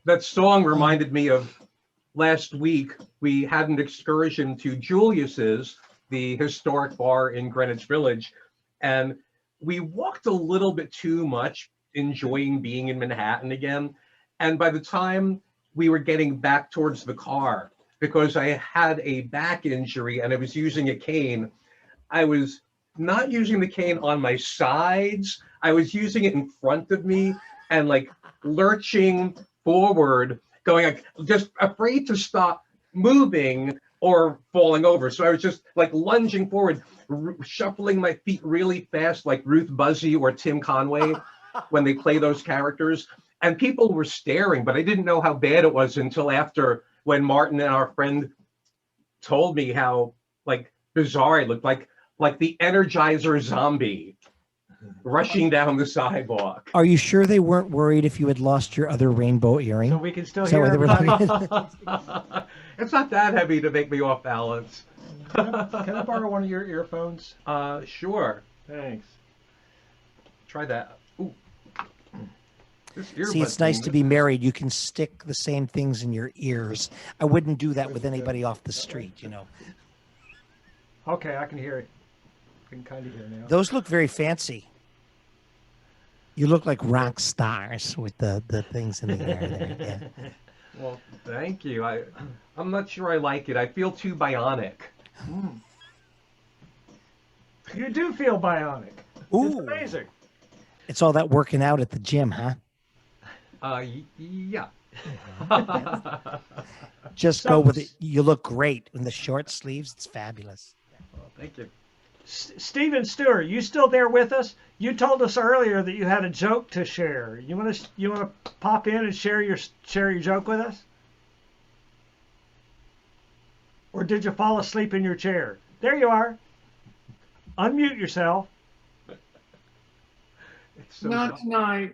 Speaker 2: That song reminded me of last week. We had an excursion to Julius's, the historic bar in Greenwich Village, and we walked a little bit too much, enjoying being in Manhattan again. And by the time we were getting back towards the car, because I had a back injury and I was using a cane, I was not using the cane on my sides. I was using it in front of me and like lurching forward, going like just afraid to stop moving or falling over. So I was just like lunging forward, shuffling my feet really fast, like Ruth Buzzy or Tim Conway when they play those characters. And people were staring, but I didn't know how bad it was until after, when Martin and our friend told me how like bizarre it looked, like the Energizer zombie rushing down the sidewalk.
Speaker 4: Are you sure they weren't worried if you had lost your other rainbow earring?
Speaker 1: So we can still hear everybody.
Speaker 2: It's not that heavy to make me off balance.
Speaker 1: Can I borrow one of your earphones?
Speaker 2: Sure.
Speaker 1: Thanks.
Speaker 2: Try that. Ooh.
Speaker 4: See, it's nice to be married. You can stick the same things in your ears. I wouldn't do that with anybody off the street, you know.
Speaker 1: Okay, I can hear it. I can kind of hear now.
Speaker 4: Those look very fancy. You look like rock stars with the things in the air there. Yeah.
Speaker 2: Well, thank you. I'm not sure I like it. I feel too bionic.
Speaker 1: You do feel bionic.
Speaker 4: Ooh.
Speaker 1: It's amazing.
Speaker 4: It's all that working out at the gym, huh?
Speaker 2: Yeah.
Speaker 4: Just go with it. You look great in the short sleeves. It's fabulous.
Speaker 2: Well, thank you.
Speaker 1: Stephen Stewart, you still there with us? You told us earlier that you had a joke to share. You want to pop in and share your joke with us? Or did you fall asleep in your chair? There you are. Unmute yourself.
Speaker 2: So
Speaker 6: not tonight.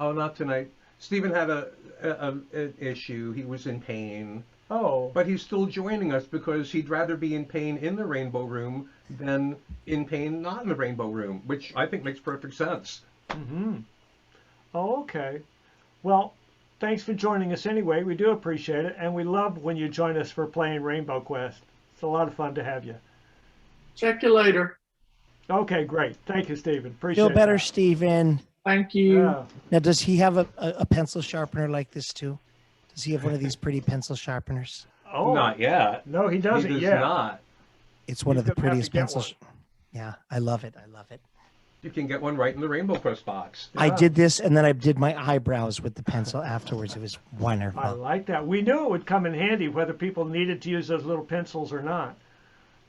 Speaker 2: Oh, not tonight. Stephen had an issue. He was in pain.
Speaker 1: Oh.
Speaker 2: But he's still joining us because he'd rather be in pain in the Rainbow Room than in pain not in the Rainbow Room, which I think makes perfect sense.
Speaker 1: Mm-hmm. Oh, okay. Well, thanks for joining us anyway. We do appreciate it, and we love when you join us for playing Rainbow Quest. It's a lot of fun to have you.
Speaker 6: Check you later.
Speaker 1: Okay, great. Thank you, Stephen. Appreciate it.
Speaker 4: Feel better, Stephen.
Speaker 6: Thank you.
Speaker 1: Yeah.
Speaker 4: Now, does he have a pencil sharpener like this too? Does he have one of these pretty pencil sharpeners?
Speaker 1: Oh,
Speaker 2: Not yet.
Speaker 1: no, he doesn't
Speaker 2: He does
Speaker 1: yet.
Speaker 2: not.
Speaker 4: It's one
Speaker 1: He's
Speaker 4: of the
Speaker 1: gonna have to
Speaker 4: prettiest
Speaker 1: get
Speaker 4: pencils. Yeah, I love it. I love it.
Speaker 2: You can get one right in the Rainbow Quest box.
Speaker 4: I did this, and then I did my eyebrows with the pencil afterwards. It was wonderful.
Speaker 1: I like that. We knew it would come in handy whether people needed to use those little pencils or not.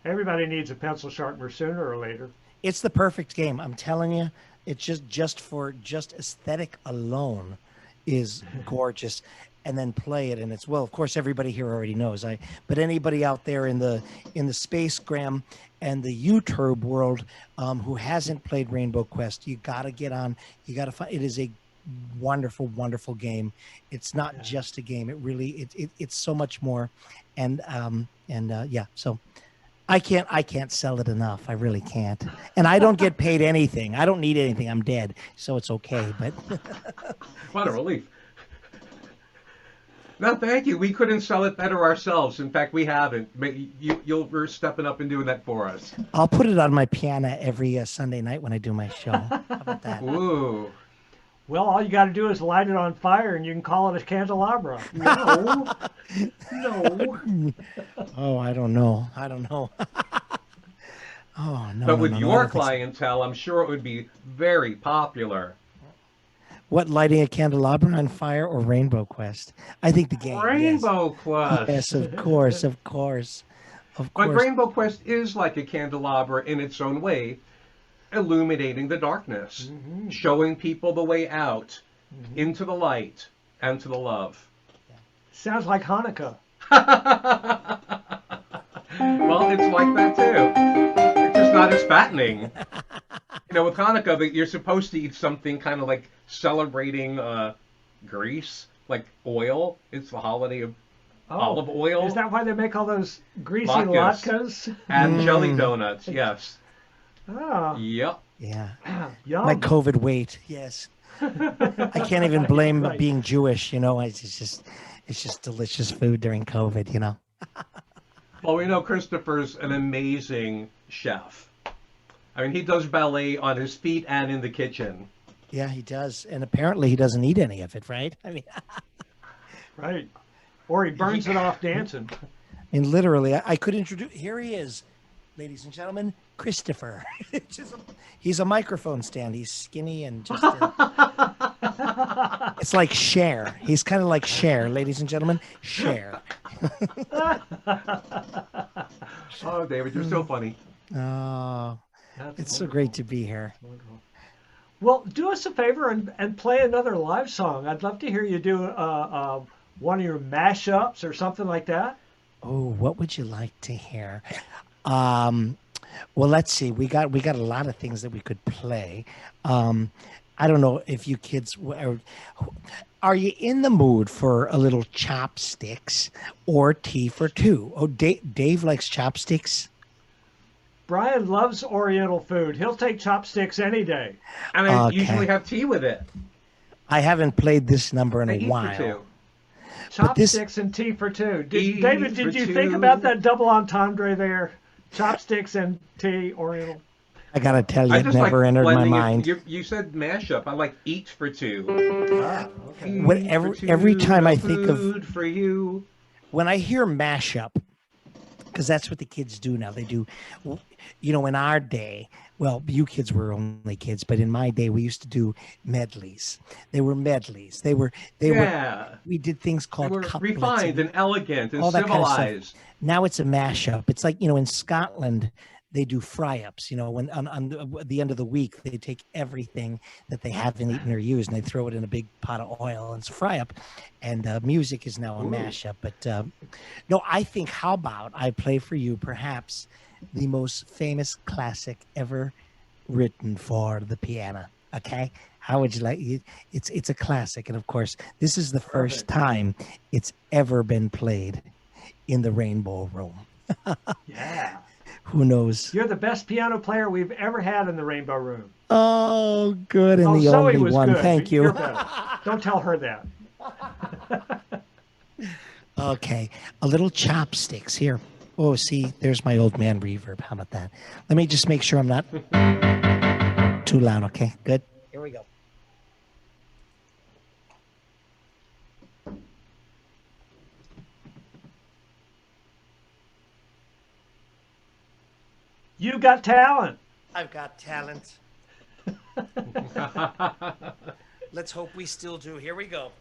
Speaker 1: Everybody needs a pencil sharpener sooner or later.
Speaker 4: It's the perfect game. I'm telling you, it's just for aesthetic alone is gorgeous. And then play it, and it's, well, of course, everybody here already knows. But anybody out there in the Spacegram and the YouTube world who hasn't played Rainbow Quest, you got to get on. You got to find. It is a wonderful, wonderful game. It's not just a game. It really it's so much more. And yeah, so I can't sell it enough. I really can't. And I don't get paid anything. I don't need anything. I'm dead, so it's okay. But
Speaker 2: What a relief. No, thank you. We couldn't sell it better ourselves. In fact, we haven't. You're stepping up and doing that for us.
Speaker 4: I'll put it on my piano every Sunday night when I do my show. How about that?
Speaker 2: Ooh.
Speaker 1: Well, all you got to do is light it on fire, and you can call it a candelabra.
Speaker 2: No.
Speaker 6: No.
Speaker 4: Oh, I don't know. I don't know. Oh, no,
Speaker 2: But
Speaker 4: no,
Speaker 2: with
Speaker 4: no, no. I
Speaker 2: your
Speaker 4: don't think so.
Speaker 2: clientele, I'm sure it would be very popular.
Speaker 4: What, lighting a candelabra on fire or Rainbow Quest? I think the game. Yes.
Speaker 2: Rainbow
Speaker 4: Yes,
Speaker 2: Quest.
Speaker 4: of course, of course, of
Speaker 2: But
Speaker 4: course.
Speaker 2: Rainbow Quest is like a candelabra in its own way, illuminating the darkness, showing people the way out, into the light, and to the love.
Speaker 1: Sounds like Hanukkah.
Speaker 2: Well, it's like that too. It's just not as fattening. With Hanukkah, you're supposed to eat something kind of like celebrating grease, like oil. It's the holiday of olive oil.
Speaker 1: Is that why they make all those greasy
Speaker 2: Latkes.
Speaker 1: latkes?
Speaker 2: And jelly donuts, yes.
Speaker 1: Oh,
Speaker 2: Yep.
Speaker 4: Yeah.
Speaker 1: yum.
Speaker 4: My COVID weight. Yes. I can't even blame
Speaker 1: Right.
Speaker 4: being Jewish. It's just delicious food during COVID.
Speaker 2: Well, we know Christopher's an amazing chef. I mean, he does ballet on his feet and in the kitchen.
Speaker 4: Yeah, he does. And apparently he doesn't eat any of it, right? I
Speaker 1: Right. Or he burns it off dancing.
Speaker 4: mean, literally, I could introduce. Here he is, ladies and gentlemen, Christopher. He's a microphone stand. He's skinny and just. It's like Cher. He's kind of like Cher, ladies and gentlemen. Cher.
Speaker 2: Oh, David, you're so funny.
Speaker 4: Oh,
Speaker 1: That's
Speaker 4: it's so
Speaker 1: wonderful.
Speaker 4: great to be here.
Speaker 1: Wonderful. Well, do us a favor and play another live song. I'd love to hear you do one of your mashups or something like that.
Speaker 4: Oh, what would you like to hear? Well, let's see. We got a lot of things that we could play. I don't know if you kids are you in the mood for a little chopsticks or tea for two? Oh, Dave likes chopsticks.
Speaker 1: Brian loves Oriental food. He'll take chopsticks any day.
Speaker 2: And I
Speaker 4: Okay.
Speaker 2: usually have tea with it.
Speaker 4: I haven't played this number in
Speaker 2: I
Speaker 4: a
Speaker 2: eat for
Speaker 4: while.
Speaker 2: two.
Speaker 4: But this-
Speaker 1: Chopsticks and tea for two.
Speaker 2: Tea
Speaker 1: David,
Speaker 2: for
Speaker 1: did you
Speaker 2: two.
Speaker 1: think about that double entendre there? Chopsticks and tea, Oriental.
Speaker 4: I gotta tell you,
Speaker 2: I
Speaker 4: it
Speaker 2: just
Speaker 4: never
Speaker 2: like
Speaker 4: entered my
Speaker 2: blending it.
Speaker 4: mind.
Speaker 2: You said mashup. I like eat for two.
Speaker 1: Okay.
Speaker 4: Whenever-
Speaker 2: Eat for
Speaker 4: every
Speaker 2: two,
Speaker 4: time I
Speaker 2: no
Speaker 4: think of-
Speaker 2: food for you.
Speaker 4: When I hear mashup, because that's what the kids do now. They do, in our day, well, you kids were only kids, but in my day, we used to do medleys. They were medleys. They were,
Speaker 2: Yeah.
Speaker 4: we did things
Speaker 2: They
Speaker 4: called
Speaker 2: were
Speaker 4: couplets
Speaker 2: refined and elegant and
Speaker 4: all that kind of stuff.
Speaker 2: civilized.
Speaker 4: Now it's a mashup. It's like, in Scotland, they do fry-ups, when on the end of the week, they take everything that they haven't eaten or used and they throw it in a big pot of oil and it's a fry-up. And music is now a mashup. But no, I think, how about I play for you perhaps the most famous classic ever written for the piano. Okay? How would you like it? It's a classic. And of course, this is the first time it's ever been played in the Rainbow Room.
Speaker 1: Yeah.
Speaker 4: Who knows?
Speaker 1: You're the best piano player we've ever had in the Rainbow Room.
Speaker 4: Oh, good. And the
Speaker 1: Zoe
Speaker 4: only
Speaker 1: was
Speaker 4: one.
Speaker 1: good,
Speaker 4: Thank
Speaker 1: but
Speaker 4: you.
Speaker 1: you're better. Don't tell her that.
Speaker 4: Okay. A little chopsticks here. Oh, see, there's my old man reverb. How about that? Let me just make sure I'm not too loud. Okay, good. Here we go.
Speaker 1: You got talent.
Speaker 4: I've got talent. Let's hope we still do. Here we go.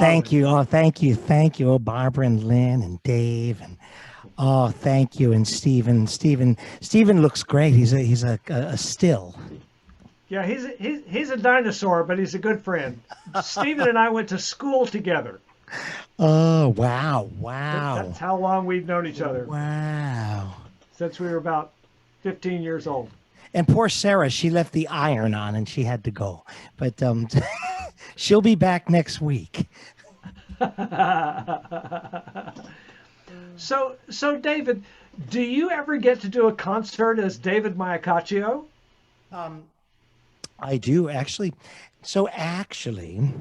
Speaker 4: thank you. Oh, thank you. Thank you. Oh, Barbara and Lynn and Dave and oh, thank you. And Stephen. Stephen looks great. He's a still.
Speaker 1: Yeah, he's a dinosaur, but he's a good friend. Stephen and I went to school together.
Speaker 4: Oh, wow.
Speaker 1: That's
Speaker 4: Wow.
Speaker 1: how long we've known each other,
Speaker 4: Wow.
Speaker 1: since we were about 15 years old.
Speaker 4: And poor Sarah, she left the iron on and she had to go. But she'll be back next week.
Speaker 1: So David, do you ever get to do a concert as David Maiocco?
Speaker 4: I do actually. So actually,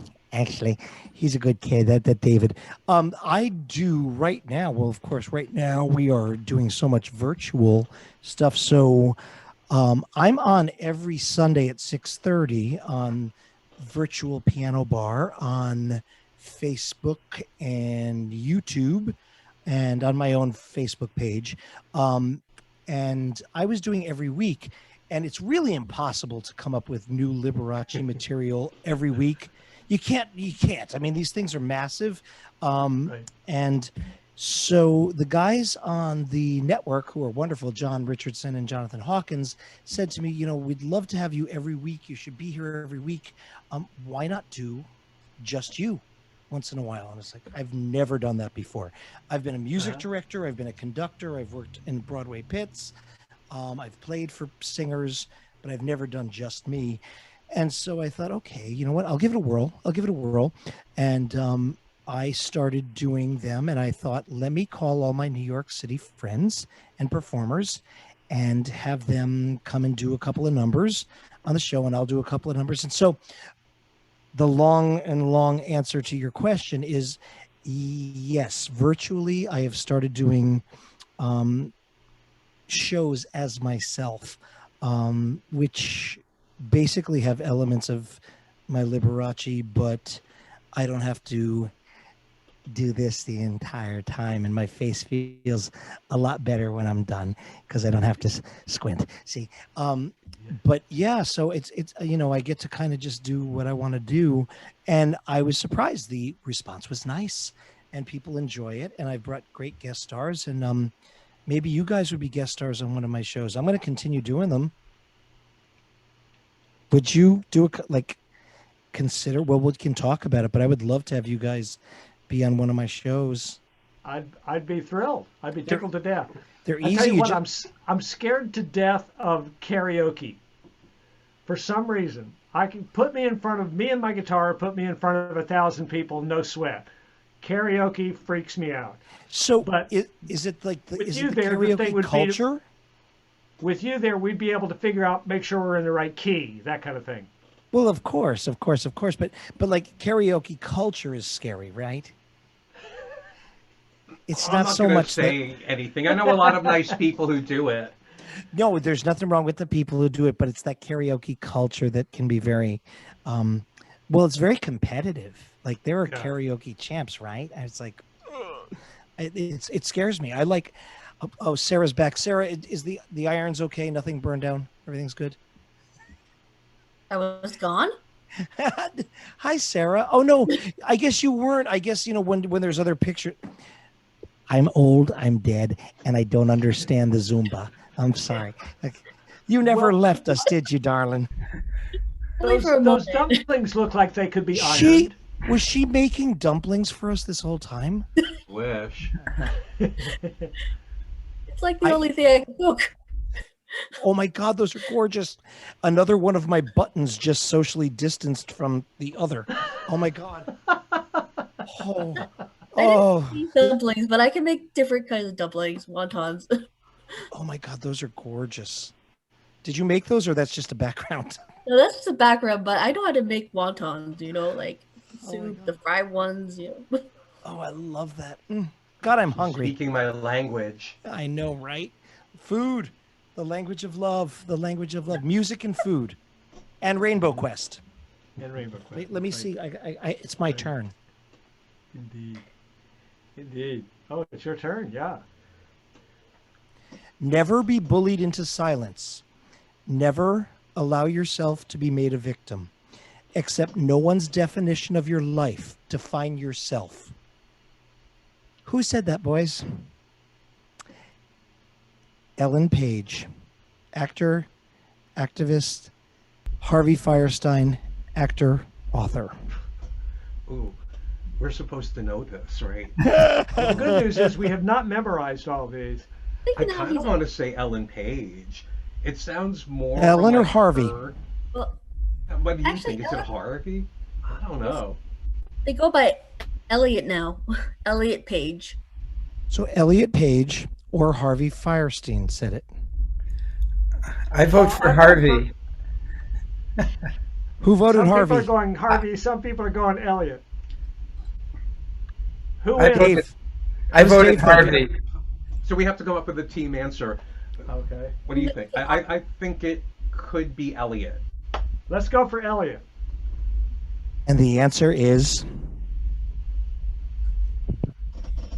Speaker 4: he's a good kid. That David. I do right now. Well, of course, right now we are doing so much virtual stuff. So, I'm on every Sunday at 6:30 on Virtual Piano Bar on Facebook and YouTube, and on my own Facebook page. And I was doing every week. And it's really impossible to come up with new Liberace material every week. You can't. I mean, these things are massive.
Speaker 1: Right.
Speaker 4: And so the guys on the network, who are wonderful, John Richardson and Jonathan Hawkins, said to me, we'd love to have you every week. You should be here every week. Why not do just you once in a while? And it's like, I've never done that before. I've been a music director. I've been a conductor. I've worked in Broadway pits. I've played for singers, but I've never done just me. And so I thought, okay, you know what? I'll give it a whirl. And I started doing them. And I thought, let me call all my New York City friends and performers and have them come and do a couple of numbers on the show. And I'll do a couple of numbers. And so the long answer to your question is yes, virtually. I have started doing shows as myself, which basically have elements of my Liberace, but I don't have to do this the entire time, and my face feels a lot better when I'm done because I don't have to squint. See, but yeah, so it's I get to kind of just do what I want to do, and I was surprised. The response was nice, and people enjoy it, and I've brought great guest stars, and maybe you guys would be guest stars on one of my shows. I'm going to continue doing them. Would you do consider? Well, we can talk about it, but I would love to have you guys be on one of my shows.
Speaker 1: I'd be thrilled. I'd be tickled to death.
Speaker 4: They're
Speaker 1: I
Speaker 4: easy.
Speaker 1: tell you what, I'm scared to death of karaoke. For some reason, I can put me in front of me and my guitar, put me in front of 1,000 people, no sweat. Karaoke freaks me out.
Speaker 4: So,
Speaker 1: but
Speaker 4: is it like the,
Speaker 1: with
Speaker 4: is
Speaker 1: you
Speaker 4: it the
Speaker 1: there, the thing
Speaker 4: karaoke
Speaker 1: would be
Speaker 4: culture?
Speaker 1: With you there, we'd be able to figure out, make sure we're in the right key, that kind of thing.
Speaker 4: Well, of course. But like karaoke culture is scary, right? It's
Speaker 2: I'm
Speaker 4: not so
Speaker 2: gonna
Speaker 4: much
Speaker 2: say anything. I know a lot of nice people who do it.
Speaker 4: No, there's nothing wrong with the people who do it, but it's that karaoke culture that can be very, well, it's very competitive. Like there are karaoke champs, right? And it's like, it scares me. I like. Oh, Sarah's back. Sarah, is the irons okay? Nothing burned down. Everything's good.
Speaker 7: I was gone.
Speaker 4: Hi, Sarah. Oh no, I guess you weren't. I guess when there's other pictures. I'm old. I'm dead, and I don't understand the Zumba. I'm sorry. You never left us, did you, darling?
Speaker 1: Those dumplings look like they could be ironed.
Speaker 4: Was she making dumplings for us this whole time?
Speaker 2: Wish.
Speaker 7: It's like the only thing I can cook.
Speaker 4: Oh my God, those are gorgeous. Another one of my buttons just socially distanced from the other. Oh my God. Oh.
Speaker 7: I didn't eat dumplings, but I can make different kinds of dumplings, wontons.
Speaker 4: Oh my God, those are gorgeous. Did you make those, or that's just a background?
Speaker 7: No, that's just a background, but I know how to make wontons, like soup, the fried ones,
Speaker 4: Oh, I love that. God, I'm hungry.
Speaker 2: Speaking my language.
Speaker 4: I know, right? Food, the language of love, music and food, and Rainbow Quest. Wait, let me see. It's my turn.
Speaker 1: Indeed. Oh, it's your turn. Yeah.
Speaker 4: Never be bullied into silence. Never allow yourself to be made a victim. accept no one's definition of your life. Define yourself. Who said that, boys? Ellen Page, actor, activist. Harvey Firestein, actor, author.
Speaker 2: Ooh, we're supposed to know this, right?
Speaker 1: Well, the good news is we have not memorized all these.
Speaker 2: I kind of want to say Ellen Page. It sounds more
Speaker 4: Ellen or
Speaker 2: like
Speaker 4: Harvey?
Speaker 2: her.
Speaker 7: Well,
Speaker 2: What do you
Speaker 7: actually,
Speaker 2: think? Is it
Speaker 7: Ellen-
Speaker 2: Harvey? I don't know.
Speaker 7: they go by Elliot now. Elliot Page.
Speaker 4: So Elliot Page or Harvey Firestein said it.
Speaker 5: I vote for Harvey.
Speaker 4: Who voted
Speaker 1: Some
Speaker 4: Harvey?
Speaker 1: people are going Harvey. Some people are going Elliot. Who
Speaker 5: I
Speaker 1: is?
Speaker 5: voted-
Speaker 4: Dave.
Speaker 5: I voted
Speaker 4: Dave
Speaker 5: Harvey.
Speaker 2: So we have to come up with a team answer.
Speaker 1: Okay.
Speaker 2: What do you think? I think it could be Elliot.
Speaker 1: Let's go for Elliot.
Speaker 4: And the answer is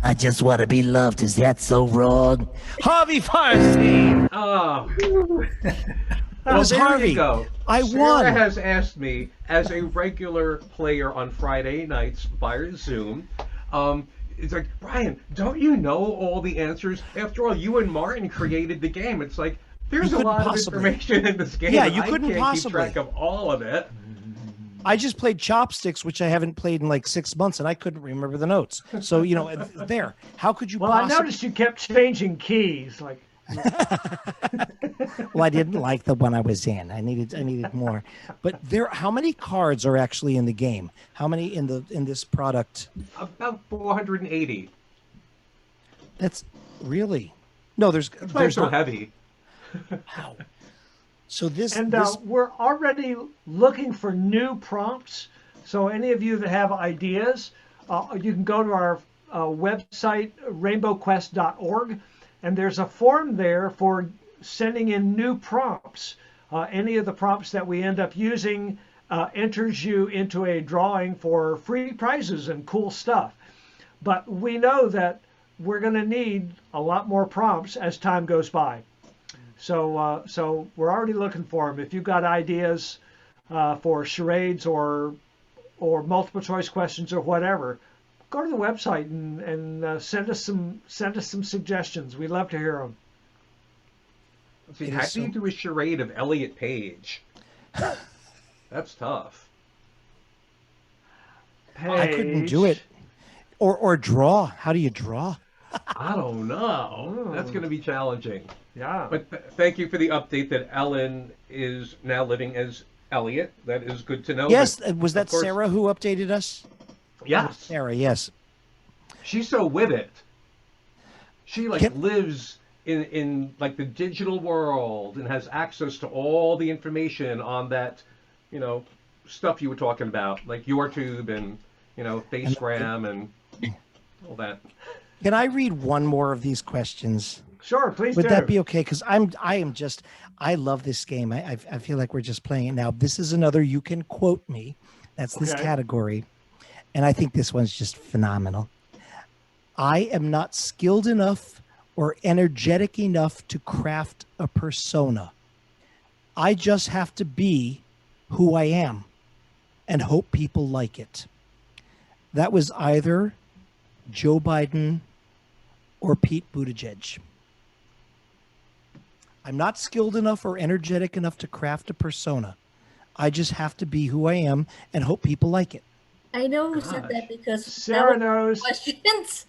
Speaker 8: I just want to be loved. Is that so wrong?
Speaker 4: Harvey Firestein.
Speaker 2: Oh,
Speaker 4: It was
Speaker 2: there
Speaker 4: Harvey.
Speaker 2: you go.
Speaker 4: I
Speaker 2: Sarah
Speaker 4: won.
Speaker 2: has asked me, as a regular player on Friday nights via Zoom, it's like, Brian, don't you know all the answers? After all, you and Martin created the game. It's like, there's
Speaker 4: You
Speaker 2: a
Speaker 4: couldn't
Speaker 2: lot
Speaker 4: possibly.
Speaker 2: of information in this game.
Speaker 4: Yeah,
Speaker 2: and
Speaker 4: you
Speaker 2: I
Speaker 4: couldn't
Speaker 2: can't
Speaker 4: possibly.
Speaker 2: keep track of all of it.
Speaker 4: I just played Chopsticks, which I haven't played in like 6 months, and I couldn't remember the notes. So, you know, there. How could you
Speaker 1: Well, I
Speaker 4: possibly?
Speaker 1: noticed you kept changing keys. Like,
Speaker 4: Well, I didn't like the one I was in. I needed more. But how many cards are actually in the game? How many in this product?
Speaker 2: About 480.
Speaker 4: That's really no. There's
Speaker 2: That's why it's so
Speaker 4: not.
Speaker 2: heavy.
Speaker 4: Wow. So this
Speaker 1: and
Speaker 4: this
Speaker 1: we're already looking for new prompts. So any of you that have ideas, you can go to our website, rainbowquest.org, and there's a form there for sending in new prompts. Any of the prompts that we end up using enters you into a drawing for free prizes and cool stuff. But we know that we're going to need a lot more prompts as time goes by. So we're already looking for them. If you've got ideas for charades or multiple choice questions or whatever, go to the website and send us some suggestions. We'd love to hear them.
Speaker 2: See,
Speaker 4: It
Speaker 2: how
Speaker 4: is
Speaker 2: do you
Speaker 4: so-
Speaker 2: do a charade of Elliot Page? That's tough.
Speaker 4: I couldn't do it. Or draw. How do you draw?
Speaker 2: I don't know. That's going to be challenging.
Speaker 1: Yeah.
Speaker 2: But thank you for the update that Ellen is now living as Elliot. That is good to know.
Speaker 4: Yes,
Speaker 2: But,
Speaker 4: was that
Speaker 2: of course-
Speaker 4: Sarah who updated us?
Speaker 2: Yes.
Speaker 4: Sarah, yes.
Speaker 2: She's so with it. She
Speaker 4: Can-
Speaker 2: lives in like the digital world and has access to all the information on that, stuff you were talking about, like YourTube and FaceGram and all that.
Speaker 4: Can I read one more of these questions?
Speaker 1: Sure, please
Speaker 4: Would
Speaker 1: do.
Speaker 4: that be okay? Because I love this game. I feel like we're just playing it now. This is another you can quote me. That's this
Speaker 1: Okay.
Speaker 4: category. And I think this one's just phenomenal. I am not skilled enough or energetic enough to craft a persona. I just have to be who I am and hope people like it. That was either Joe Biden or Pete Buttigieg. I'm not skilled enough or energetic enough to craft a persona. I just have to be who I am and hope people like it.
Speaker 7: I know who said
Speaker 2: Gosh.
Speaker 7: that because
Speaker 1: Sarah
Speaker 7: that
Speaker 1: knows.
Speaker 7: was questions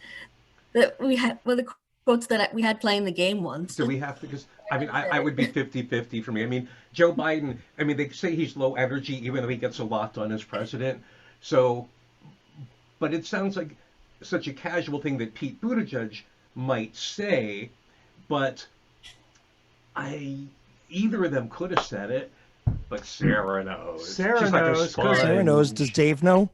Speaker 7: that we had, well, the quotes that we had playing the game once.
Speaker 2: Do we have to? Because I would be 50-50 for me. I mean, Joe Biden. I mean, they say he's low energy, even though he gets a lot done as president. So, but it sounds like such a casual thing that Pete Buttigieg might say, but either of them could have said it, but Sarah knows.
Speaker 1: Sarah
Speaker 2: She's like a
Speaker 1: knows, 'cause-
Speaker 4: Sarah
Speaker 2: sponge.
Speaker 4: knows. Does Dave know?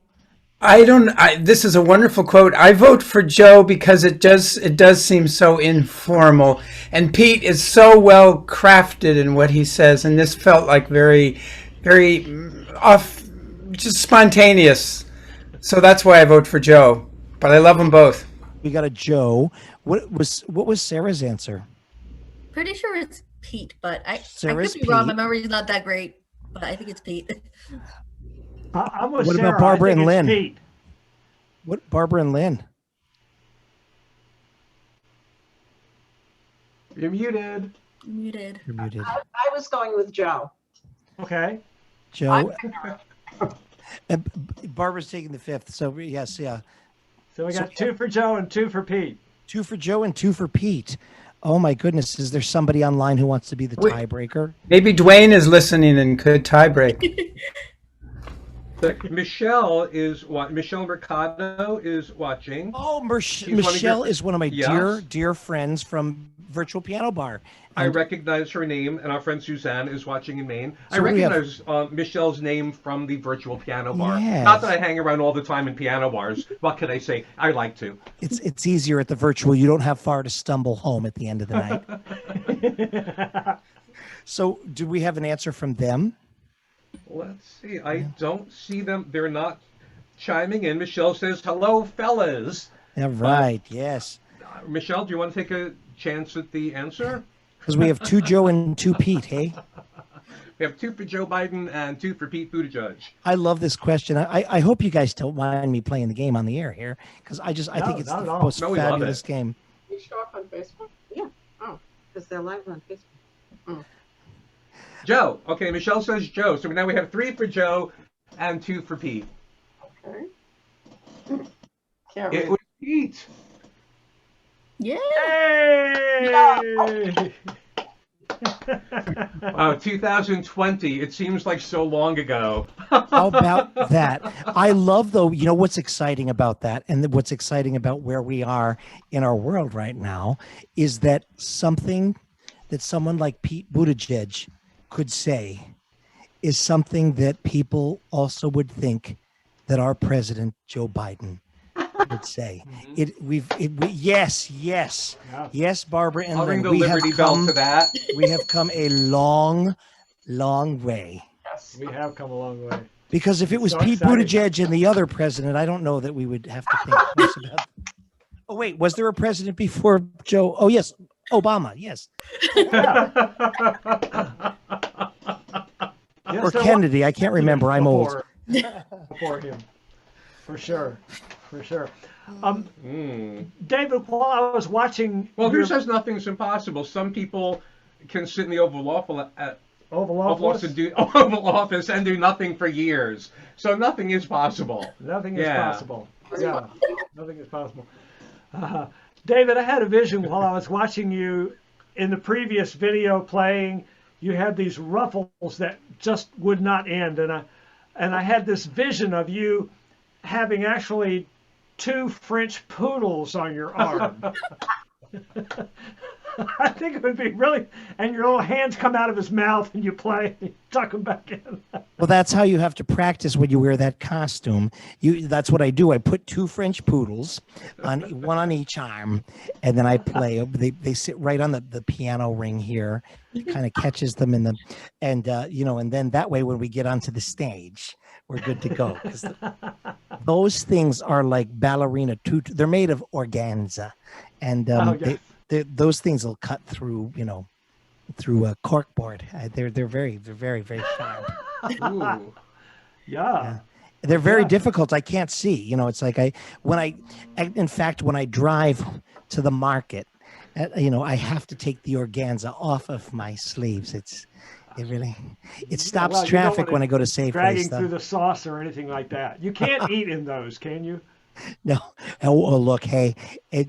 Speaker 5: This is a wonderful quote. I vote for Joe because it does seem so informal, and Pete is so well crafted in what he says, and this felt like very, very off, just spontaneous. So that's why I vote for Joe. But I love them both.
Speaker 4: We got a Joe. What was Sarah's answer?
Speaker 7: Pretty sure it's Pete, but I
Speaker 4: Sarah's
Speaker 7: could be wrong. My
Speaker 4: Pete.
Speaker 7: memory is not that great, but I think it's Pete.
Speaker 1: I'm with
Speaker 4: What
Speaker 1: Sarah.
Speaker 4: about Barbara
Speaker 1: I think
Speaker 4: and
Speaker 1: it's
Speaker 4: Lynn?
Speaker 1: Pete.
Speaker 4: What Barbara and Lynn?
Speaker 1: You're muted.
Speaker 7: Muted.
Speaker 4: You're muted.
Speaker 9: I was going with Joe.
Speaker 1: Okay.
Speaker 4: Joe. Barbara's taking the fifth. So yes, yeah.
Speaker 1: So we got 2 for Joe and 2 for Pete.
Speaker 4: 2 for Joe and 2 for Pete. Oh my goodness! Is there somebody online who wants to be the tiebreaker?
Speaker 5: Maybe Dwayne is listening and could tiebreak.
Speaker 2: Michelle is what? Michelle Mercado is watching.
Speaker 4: Oh, Michelle is one of my dear friends from Virtual Piano Bar.
Speaker 2: I recognize her name, and our friend Suzanne is watching in Maine.
Speaker 4: So
Speaker 2: I recognize Michelle's name from the Virtual Piano Bar.
Speaker 4: Yes.
Speaker 2: Not that I hang around all the time in piano bars. What could I say? I like to.
Speaker 4: It's easier at the virtual. You don't have far to stumble home at the end of the night. So, do we have an answer from them?
Speaker 2: Let's see. I don't see them. They're not chiming in. Michelle says, "Hello, fellas."
Speaker 4: Yeah, right. Yes.
Speaker 2: Michelle, do you want to take a chance at the answer?
Speaker 4: Because we have 2 Joe and 2 Pete. Hey.
Speaker 2: We have 2 for Joe Biden and 2 for Pete Buttigieg.
Speaker 4: I love this question. I hope you guys don't mind me playing the game on the air here, because I think it's the most fabulous game.
Speaker 9: You show up on Facebook? Yeah. Oh, because they're live on Facebook. Oh.
Speaker 2: Joe. Okay, Michelle says Joe. So now we have 3 for Joe and 2 for Pete.
Speaker 9: Okay.
Speaker 2: It was Pete.
Speaker 7: Yeah.
Speaker 1: Hey!
Speaker 2: Wow, 2020. It seems like so long ago.
Speaker 4: How about that? I love, though, you know what's exciting about that, and what's exciting about where we are in our world right now is that something that someone like Pete Buttigieg could say is something that people also would think that our president Joe Biden would say. Yes, Barbara and
Speaker 2: I'll ring
Speaker 4: Lynn,
Speaker 2: the Liberty Bell for that.
Speaker 4: we have come a long way.
Speaker 1: Yes, we have come a long way.
Speaker 4: Because if it was
Speaker 1: So
Speaker 4: Pete
Speaker 1: exciting.
Speaker 4: Buttigieg and the other president, I don't know that we would have to think twice about. Oh wait, was there a president before Joe? Oh yes, Obama. Yes.
Speaker 1: Yes,
Speaker 4: Or
Speaker 1: there
Speaker 4: Kennedy.
Speaker 1: was
Speaker 4: I can't remember. I'm old.
Speaker 1: Before him, for sure. David, while I was watching,
Speaker 2: Well, who says nothing's impossible? Some people can sit in the Oval Office and do Oval Office and do nothing for years. So nothing is possible.
Speaker 1: Nothing is possible. Yeah, nothing is possible. David, I had a vision while I was watching you in the previous video playing. You had these ruffles that just would not end, and I had this vision of you having actually 2 French poodles on your arm. I think it would be really, and your little hands come out of his mouth and you play, tuck them back in.
Speaker 4: Well, that's how you have to practice when you wear that costume. That's what I do. I put 2 French poodles, one on each arm, and then I play. They sit right on the piano ring here. It kind of catches them in the, and then that way when we get onto the stage, we're good to go. 'Cause those things are like ballerina tutu. They're made of organza, and those things will cut through, through a corkboard. They're very sharp.
Speaker 2: Ooh.
Speaker 1: Yeah.
Speaker 4: They're very difficult. I can't see. It's like when I drive to the market, I have to take the organza off of my sleeves. It stops
Speaker 1: Well, you don't
Speaker 4: traffic
Speaker 1: want
Speaker 4: when
Speaker 1: it
Speaker 4: I go to Safeway.
Speaker 1: dragging through the sauce or anything like that. You can't eat in those, can you?
Speaker 4: No. Oh, look, hey,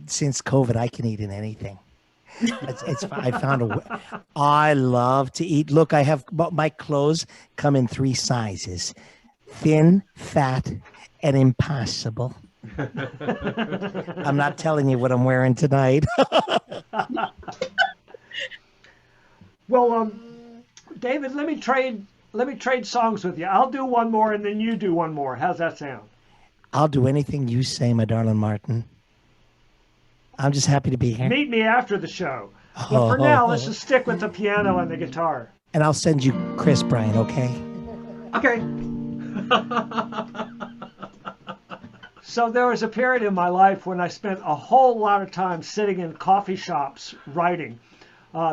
Speaker 4: since COVID, I can eat in anything. I found a way. I love to eat. Look, my clothes come in 3 sizes: thin, fat, and impossible. I'm not telling you what I'm wearing tonight.
Speaker 1: Well, David, let me trade songs with you. I'll do one more and then you do one more. How's that sound?
Speaker 4: I'll do anything you say, my darling Martin. I'm just happy to be here.
Speaker 1: Meet me after the show. But for now, let's just stick with the piano and the guitar.
Speaker 4: And I'll send you Chris, Brian, okay?
Speaker 2: Okay.
Speaker 1: So there was a period in my life when I spent a whole lot of time sitting in coffee shops writing.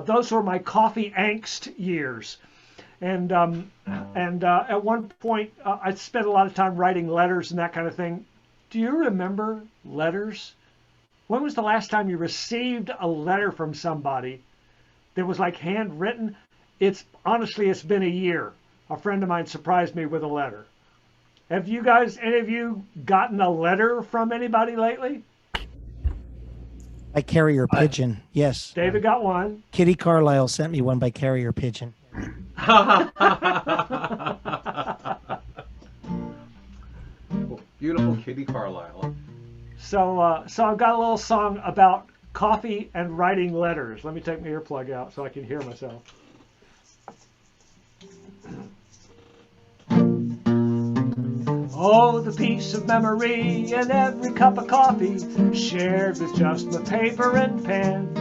Speaker 1: Those were my coffee angst years. And at one point, I spent a lot of time writing letters and that kind of thing. Do you remember letters? When was the last time you received a letter from somebody that was like handwritten? It's honestly, it's been a year. A friend of mine surprised me with a letter. Have you guys, any of you, gotten a letter from anybody lately?
Speaker 4: By carrier pigeon, yes.
Speaker 1: David got one.
Speaker 4: Kitty Carlisle sent me one by carrier pigeon.
Speaker 2: Beautiful Kitty Carlisle.
Speaker 1: So, so I've got a little song about coffee and writing letters. Let me take my earplug out so I can hear myself. Oh, the peace of memory in every cup of coffee, shared with just my paper and pen.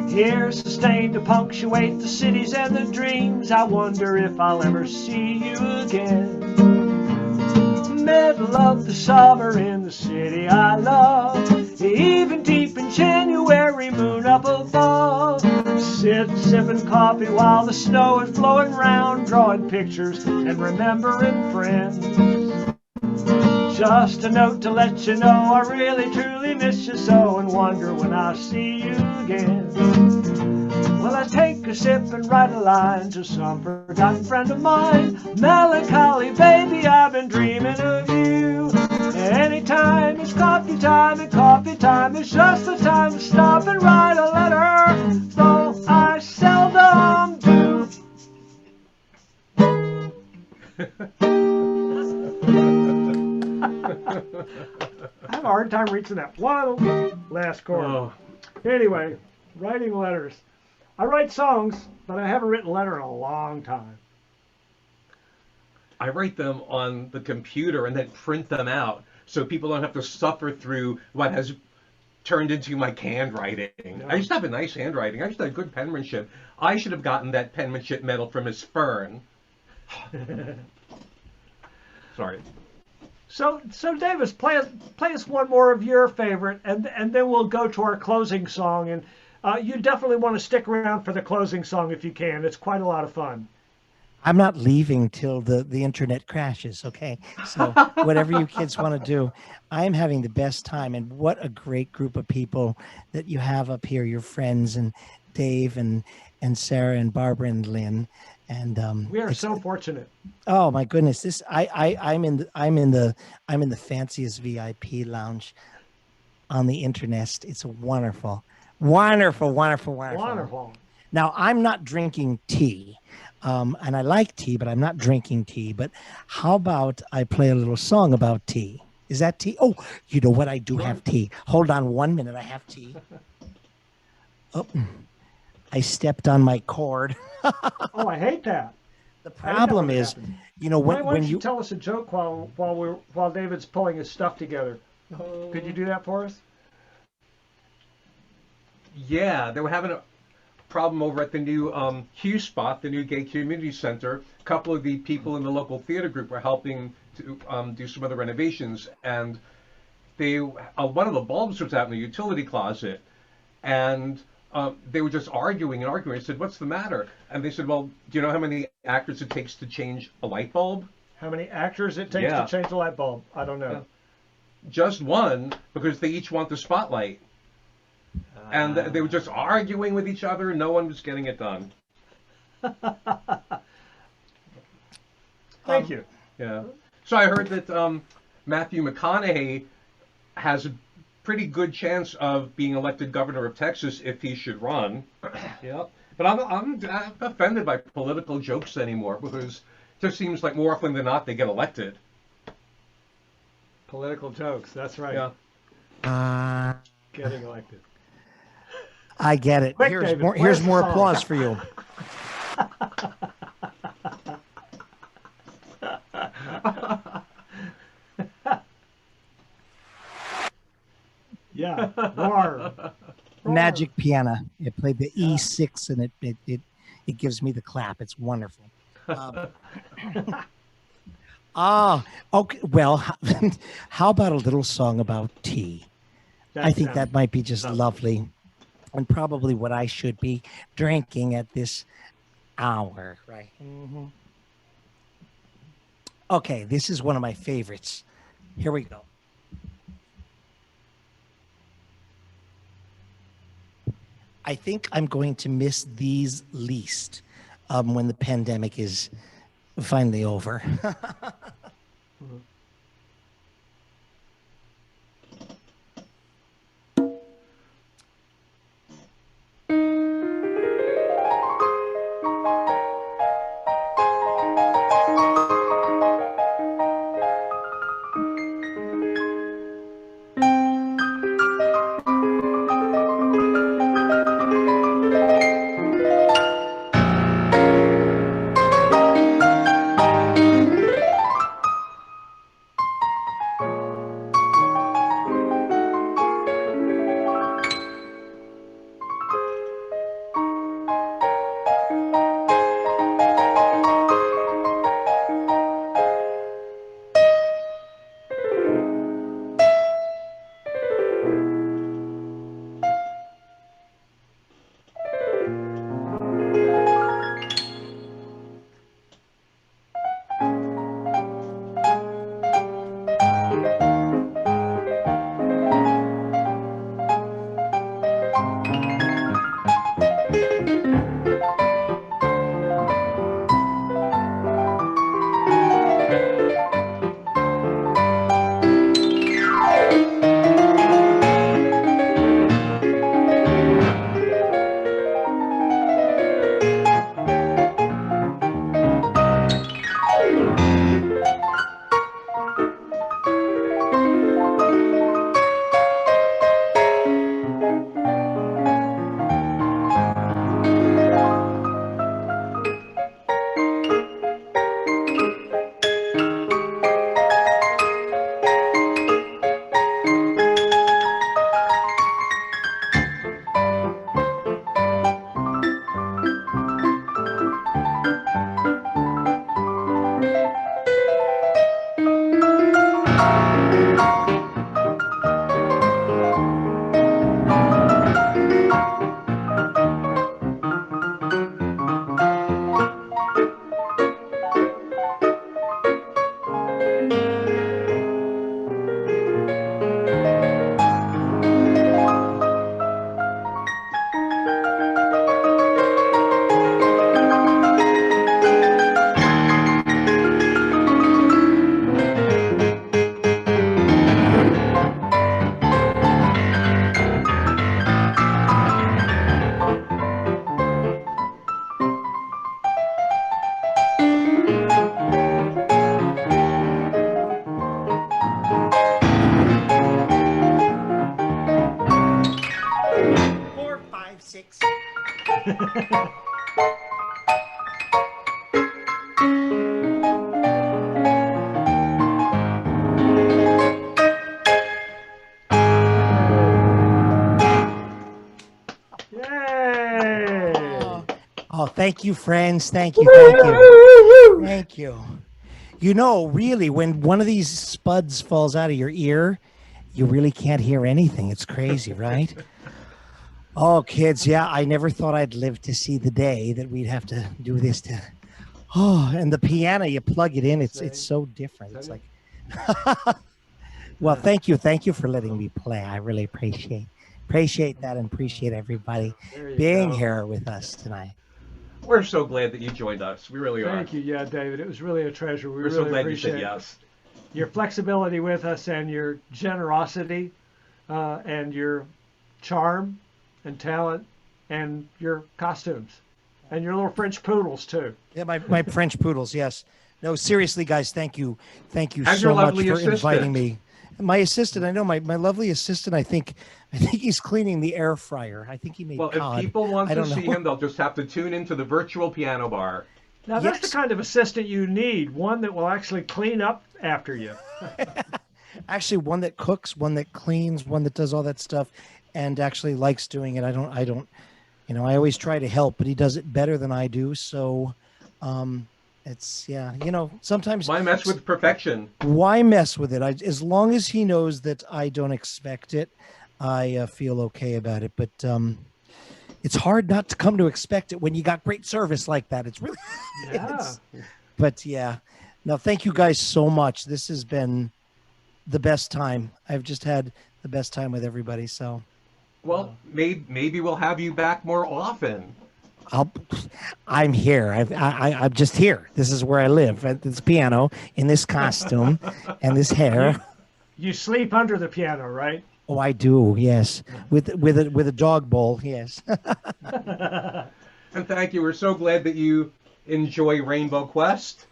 Speaker 1: Here's a stain to punctuate the cities and the dreams. I wonder if I'll ever see you again. Middle of the summer in the city I love, even deep in January, moon up above. Sipping coffee while the snow is blowing round, drawing pictures and remembering friends. Just a note to let you know I really truly miss you so, and wonder when I'll see you again. Well, I take a sip and write a line to some forgotten friend of mine. Melancholy baby, I've been dreaming of you. Anytime it's coffee time, and coffee time is just the time to stop and write a letter, though I seldom do. I have a hard time reaching that one last chord.
Speaker 2: Oh.
Speaker 1: Anyway, writing letters. I write songs, but I haven't written a letter in a long time.
Speaker 2: I write them on the computer and then print them out so people don't have to suffer through what has turned into my canned writing.
Speaker 1: Yeah.
Speaker 2: I used to have a nice handwriting. I used to have good penmanship. I should have gotten that penmanship medal from Miss Fern. Sorry.
Speaker 1: So Davis, play us one more of your favorite, and then we'll go to our closing song. And you definitely want to stick around for the closing song if you can. It's quite a lot of fun.
Speaker 4: I'm not leaving till the internet crashes, okay? So whatever you kids want to do, I'm having the best time. And what a great group of people that you have up here, your friends, and Dave and Sarah and Barbara and Lynn. And
Speaker 1: We are so fortunate.
Speaker 4: oh my goodness, this I'm in the fanciest VIP lounge on the internet. It's wonderful.
Speaker 1: Wonderful.
Speaker 4: Now, I'm not drinking tea, and I like tea, but I'm not drinking tea. But how about I play a little song about tea? Is that tea? Oh, you know what? I do have tea. Hold on 1 minute. I have tea. Oh, I stepped on my cord.
Speaker 1: Oh, I hate that.
Speaker 4: The problem is, you know,
Speaker 1: Why
Speaker 4: when
Speaker 1: don't you
Speaker 4: you
Speaker 1: tell us a joke while David's pulling his stuff together? Could you do that for us?
Speaker 2: Yeah, they were having a problem over at the new Q Spot, the new gay community center. A couple of the people in the local theater group were helping to do some other renovations, and they one of the bulbs was out in the utility closet, and they were just arguing. I said, "What's the matter?" And they said, "Well, do you know how many actors it takes to change a light bulb?"
Speaker 1: How many actors it takes to change a light bulb? I don't know.
Speaker 2: Just one, because they each want the spotlight. And they were just arguing with each other, and no one was getting it done.
Speaker 1: Thank you.
Speaker 2: Yeah. So I heard that Matthew McConaughey has a pretty good chance of being elected governor of Texas if he should run. Yeah. But I'm offended by political jokes anymore, because it just seems like more often than not they get elected.
Speaker 1: Political jokes. That's right.
Speaker 2: Yeah.
Speaker 1: Getting elected.
Speaker 4: I get it.
Speaker 1: Quick,
Speaker 4: Here's
Speaker 1: David,
Speaker 4: more.
Speaker 1: where's
Speaker 4: Here's
Speaker 1: the
Speaker 4: more
Speaker 1: song?
Speaker 4: applause for you.
Speaker 1: Yeah. Roar.
Speaker 4: Magic piano. It played the E6, and it gives me the clap. It's wonderful. Okay. Well, how about a little song about tea? I think that might be just lovely, and probably what I should be drinking at this hour, right? Mhm. Okay, this is one of my favorites. Here we go. I think I'm going to miss these least when the pandemic is finally over. Four, five, six.
Speaker 6: Yay!
Speaker 4: Oh, thank you, friends. Thank you. Thank you. Thank you. You know, really, when one of these spuds falls out of your ear, you really can't hear anything. It's crazy, right? Oh, kids, yeah, I never thought I'd live to see the day that we'd have to do this to. Oh, and the piano, you plug it in, it's so different. It's like, well, thank you for letting me play. I really appreciate that and appreciate everybody
Speaker 6: There you
Speaker 4: being
Speaker 6: go.
Speaker 4: here with us tonight.
Speaker 2: We're so glad that you joined us. We really are.
Speaker 6: Thank you, yeah, David. It was really a treasure. We
Speaker 2: We're
Speaker 6: really
Speaker 2: so glad you said
Speaker 6: appreciate
Speaker 2: yes.
Speaker 6: your flexibility with us and your generosity and your charm and talent and your costumes and your little French poodles too.
Speaker 4: Yeah, my French poodles, yes. No, seriously, guys, thank you
Speaker 2: And
Speaker 4: so
Speaker 2: your
Speaker 4: much
Speaker 2: lovely
Speaker 4: for
Speaker 2: assistant.
Speaker 4: inviting me. My assistant, I know my lovely assistant. I think he's cleaning the air fryer. I think he made
Speaker 2: Well,
Speaker 4: cod.
Speaker 2: if people want
Speaker 4: I
Speaker 2: to
Speaker 4: don't
Speaker 2: see
Speaker 4: know.
Speaker 2: him, they'll just have to tune into the virtual piano bar.
Speaker 6: Now that's
Speaker 4: Yes.
Speaker 6: the kind of assistant you need, one that will actually clean up after you.
Speaker 4: Actually, one that cooks, one that cleans, one that does all that stuff, and actually likes doing it. I don't. You know, I always try to help, but he does it better than I do. So, it's yeah. You know, sometimes
Speaker 2: Why mess with perfection?
Speaker 4: why mess with it? As long as he knows that I don't expect it, I feel okay about it. But it's hard not to come to expect it when you got great service like that. It's really,
Speaker 6: Yeah.
Speaker 4: but yeah, no, thank you guys so much. This has been the best time. I've just had the best time with everybody. So
Speaker 2: Well, maybe we'll have you back more often.
Speaker 4: I'm here. I'm just here. This is where I live at this piano in this costume and this hair.
Speaker 6: You sleep under the piano, right?
Speaker 4: Oh, I do. Yes, with a dog bowl. Yes.
Speaker 2: And thank you. We're so glad that you enjoy Rainbow Quest.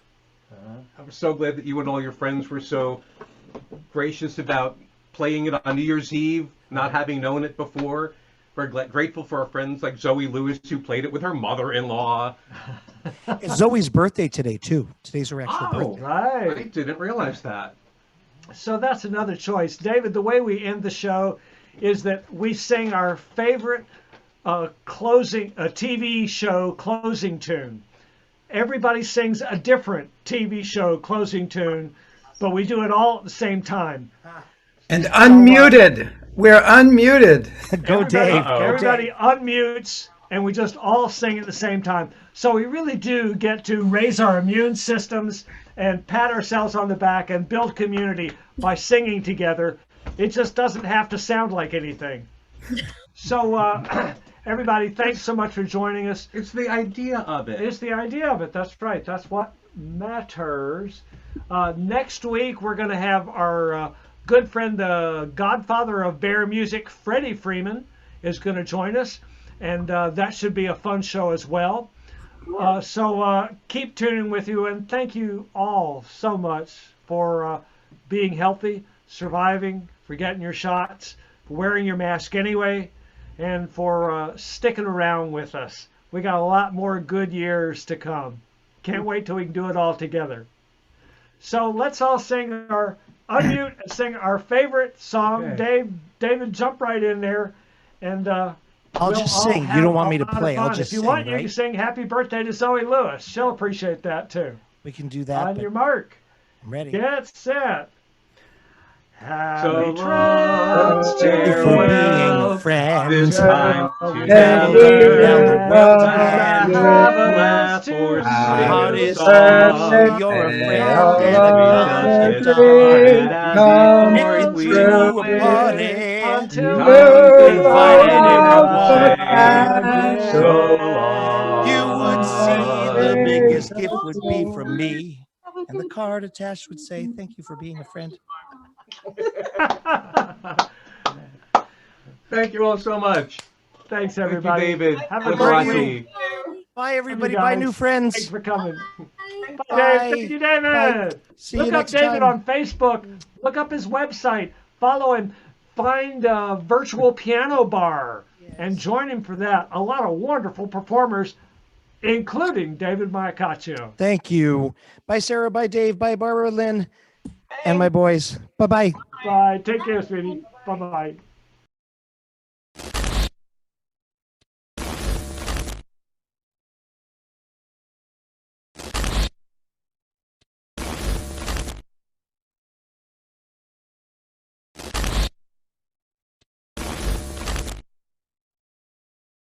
Speaker 2: I'm so glad that you and all your friends were so gracious about playing it on New Year's Eve, not having known it before. We're grateful for our friends like Zoe Lewis, who played it with her mother-in-law.
Speaker 4: It's Zoe's birthday today too. Today's her actual birthday.
Speaker 6: Right.
Speaker 2: I didn't realize that.
Speaker 6: So that's another choice. David, the way we end the show is that we sing our favorite TV show closing tune. Everybody sings a different TV show closing tune, but we do it all at the same time.
Speaker 5: And unmuted. We're unmuted.
Speaker 4: Go Dave.
Speaker 6: Everybody unmutes, and we just all sing at the same time. So we really do get to raise our immune systems and pat ourselves on the back and build community by singing together. It just doesn't have to sound like anything. So everybody, thanks so much for joining us.
Speaker 2: It's the idea of it.
Speaker 6: It's the idea of it. That's right. That's what matters. Next week, we're going to have our good friend, the godfather of bear music, Freddie Freeman, is going to join us. And that should be a fun show as well. So keep tuning with you. And thank you all so much for being healthy, surviving, for getting your shots, for wearing your mask anyway, and for sticking around with us. We got a lot more good years to come. Can't wait till we can do it all together. So let's all sing our unmute and sing our favorite song.
Speaker 2: Okay.
Speaker 6: David, jump right in there, and
Speaker 4: I'll just sing. You don't want me to play. I'll just
Speaker 6: if you
Speaker 4: sing,
Speaker 6: want, you
Speaker 4: right?
Speaker 6: can sing "Happy Birthday" to Zoe Lewis. She'll appreciate that too.
Speaker 4: We can do that.
Speaker 6: On
Speaker 4: but
Speaker 6: your mark,
Speaker 4: I'm ready.
Speaker 6: get set.
Speaker 2: So
Speaker 6: Happy
Speaker 2: long,
Speaker 4: Thank you for being
Speaker 2: farewell.
Speaker 4: friends.
Speaker 2: This time
Speaker 6: Down
Speaker 2: together,
Speaker 4: the world together.
Speaker 2: have a laugh or
Speaker 6: My
Speaker 2: sing
Speaker 4: heart
Speaker 2: a
Speaker 4: is
Speaker 2: song.
Speaker 4: full. You're a friend
Speaker 2: And
Speaker 4: and
Speaker 2: we
Speaker 4: a
Speaker 2: just
Speaker 4: good
Speaker 2: get
Speaker 4: time.
Speaker 2: started
Speaker 4: Make
Speaker 2: we
Speaker 4: it to a
Speaker 2: will
Speaker 4: party.
Speaker 6: until
Speaker 4: Invited everyone.
Speaker 2: So long.
Speaker 4: You would see the biggest gift would be from me. And the card attached would say, thank you for being a friend.
Speaker 2: Thank you all so much.
Speaker 6: Thanks,
Speaker 2: Thank you,
Speaker 6: everybody.
Speaker 2: David.
Speaker 6: Have a
Speaker 4: Love
Speaker 6: great
Speaker 4: you.
Speaker 6: week.
Speaker 4: Bye, everybody.
Speaker 6: Love you
Speaker 4: Bye,
Speaker 6: guys.
Speaker 4: new
Speaker 6: Thanks
Speaker 4: friends.
Speaker 6: for coming. Bye,
Speaker 4: Bye.
Speaker 6: Dave. Thank you, David.
Speaker 4: Bye. See you
Speaker 6: Look up
Speaker 4: next
Speaker 6: David
Speaker 4: time.
Speaker 6: on Facebook. Look up his website. Follow him. Find a virtual piano bar and join him for that. A lot of wonderful performers, including David Maiocco.
Speaker 4: Thank you. Bye, Sarah. Bye, Dave. Bye, Barbara, Lynn, and my boys. Bye-bye.
Speaker 6: Bye. Take care, sweetie. Bye-bye.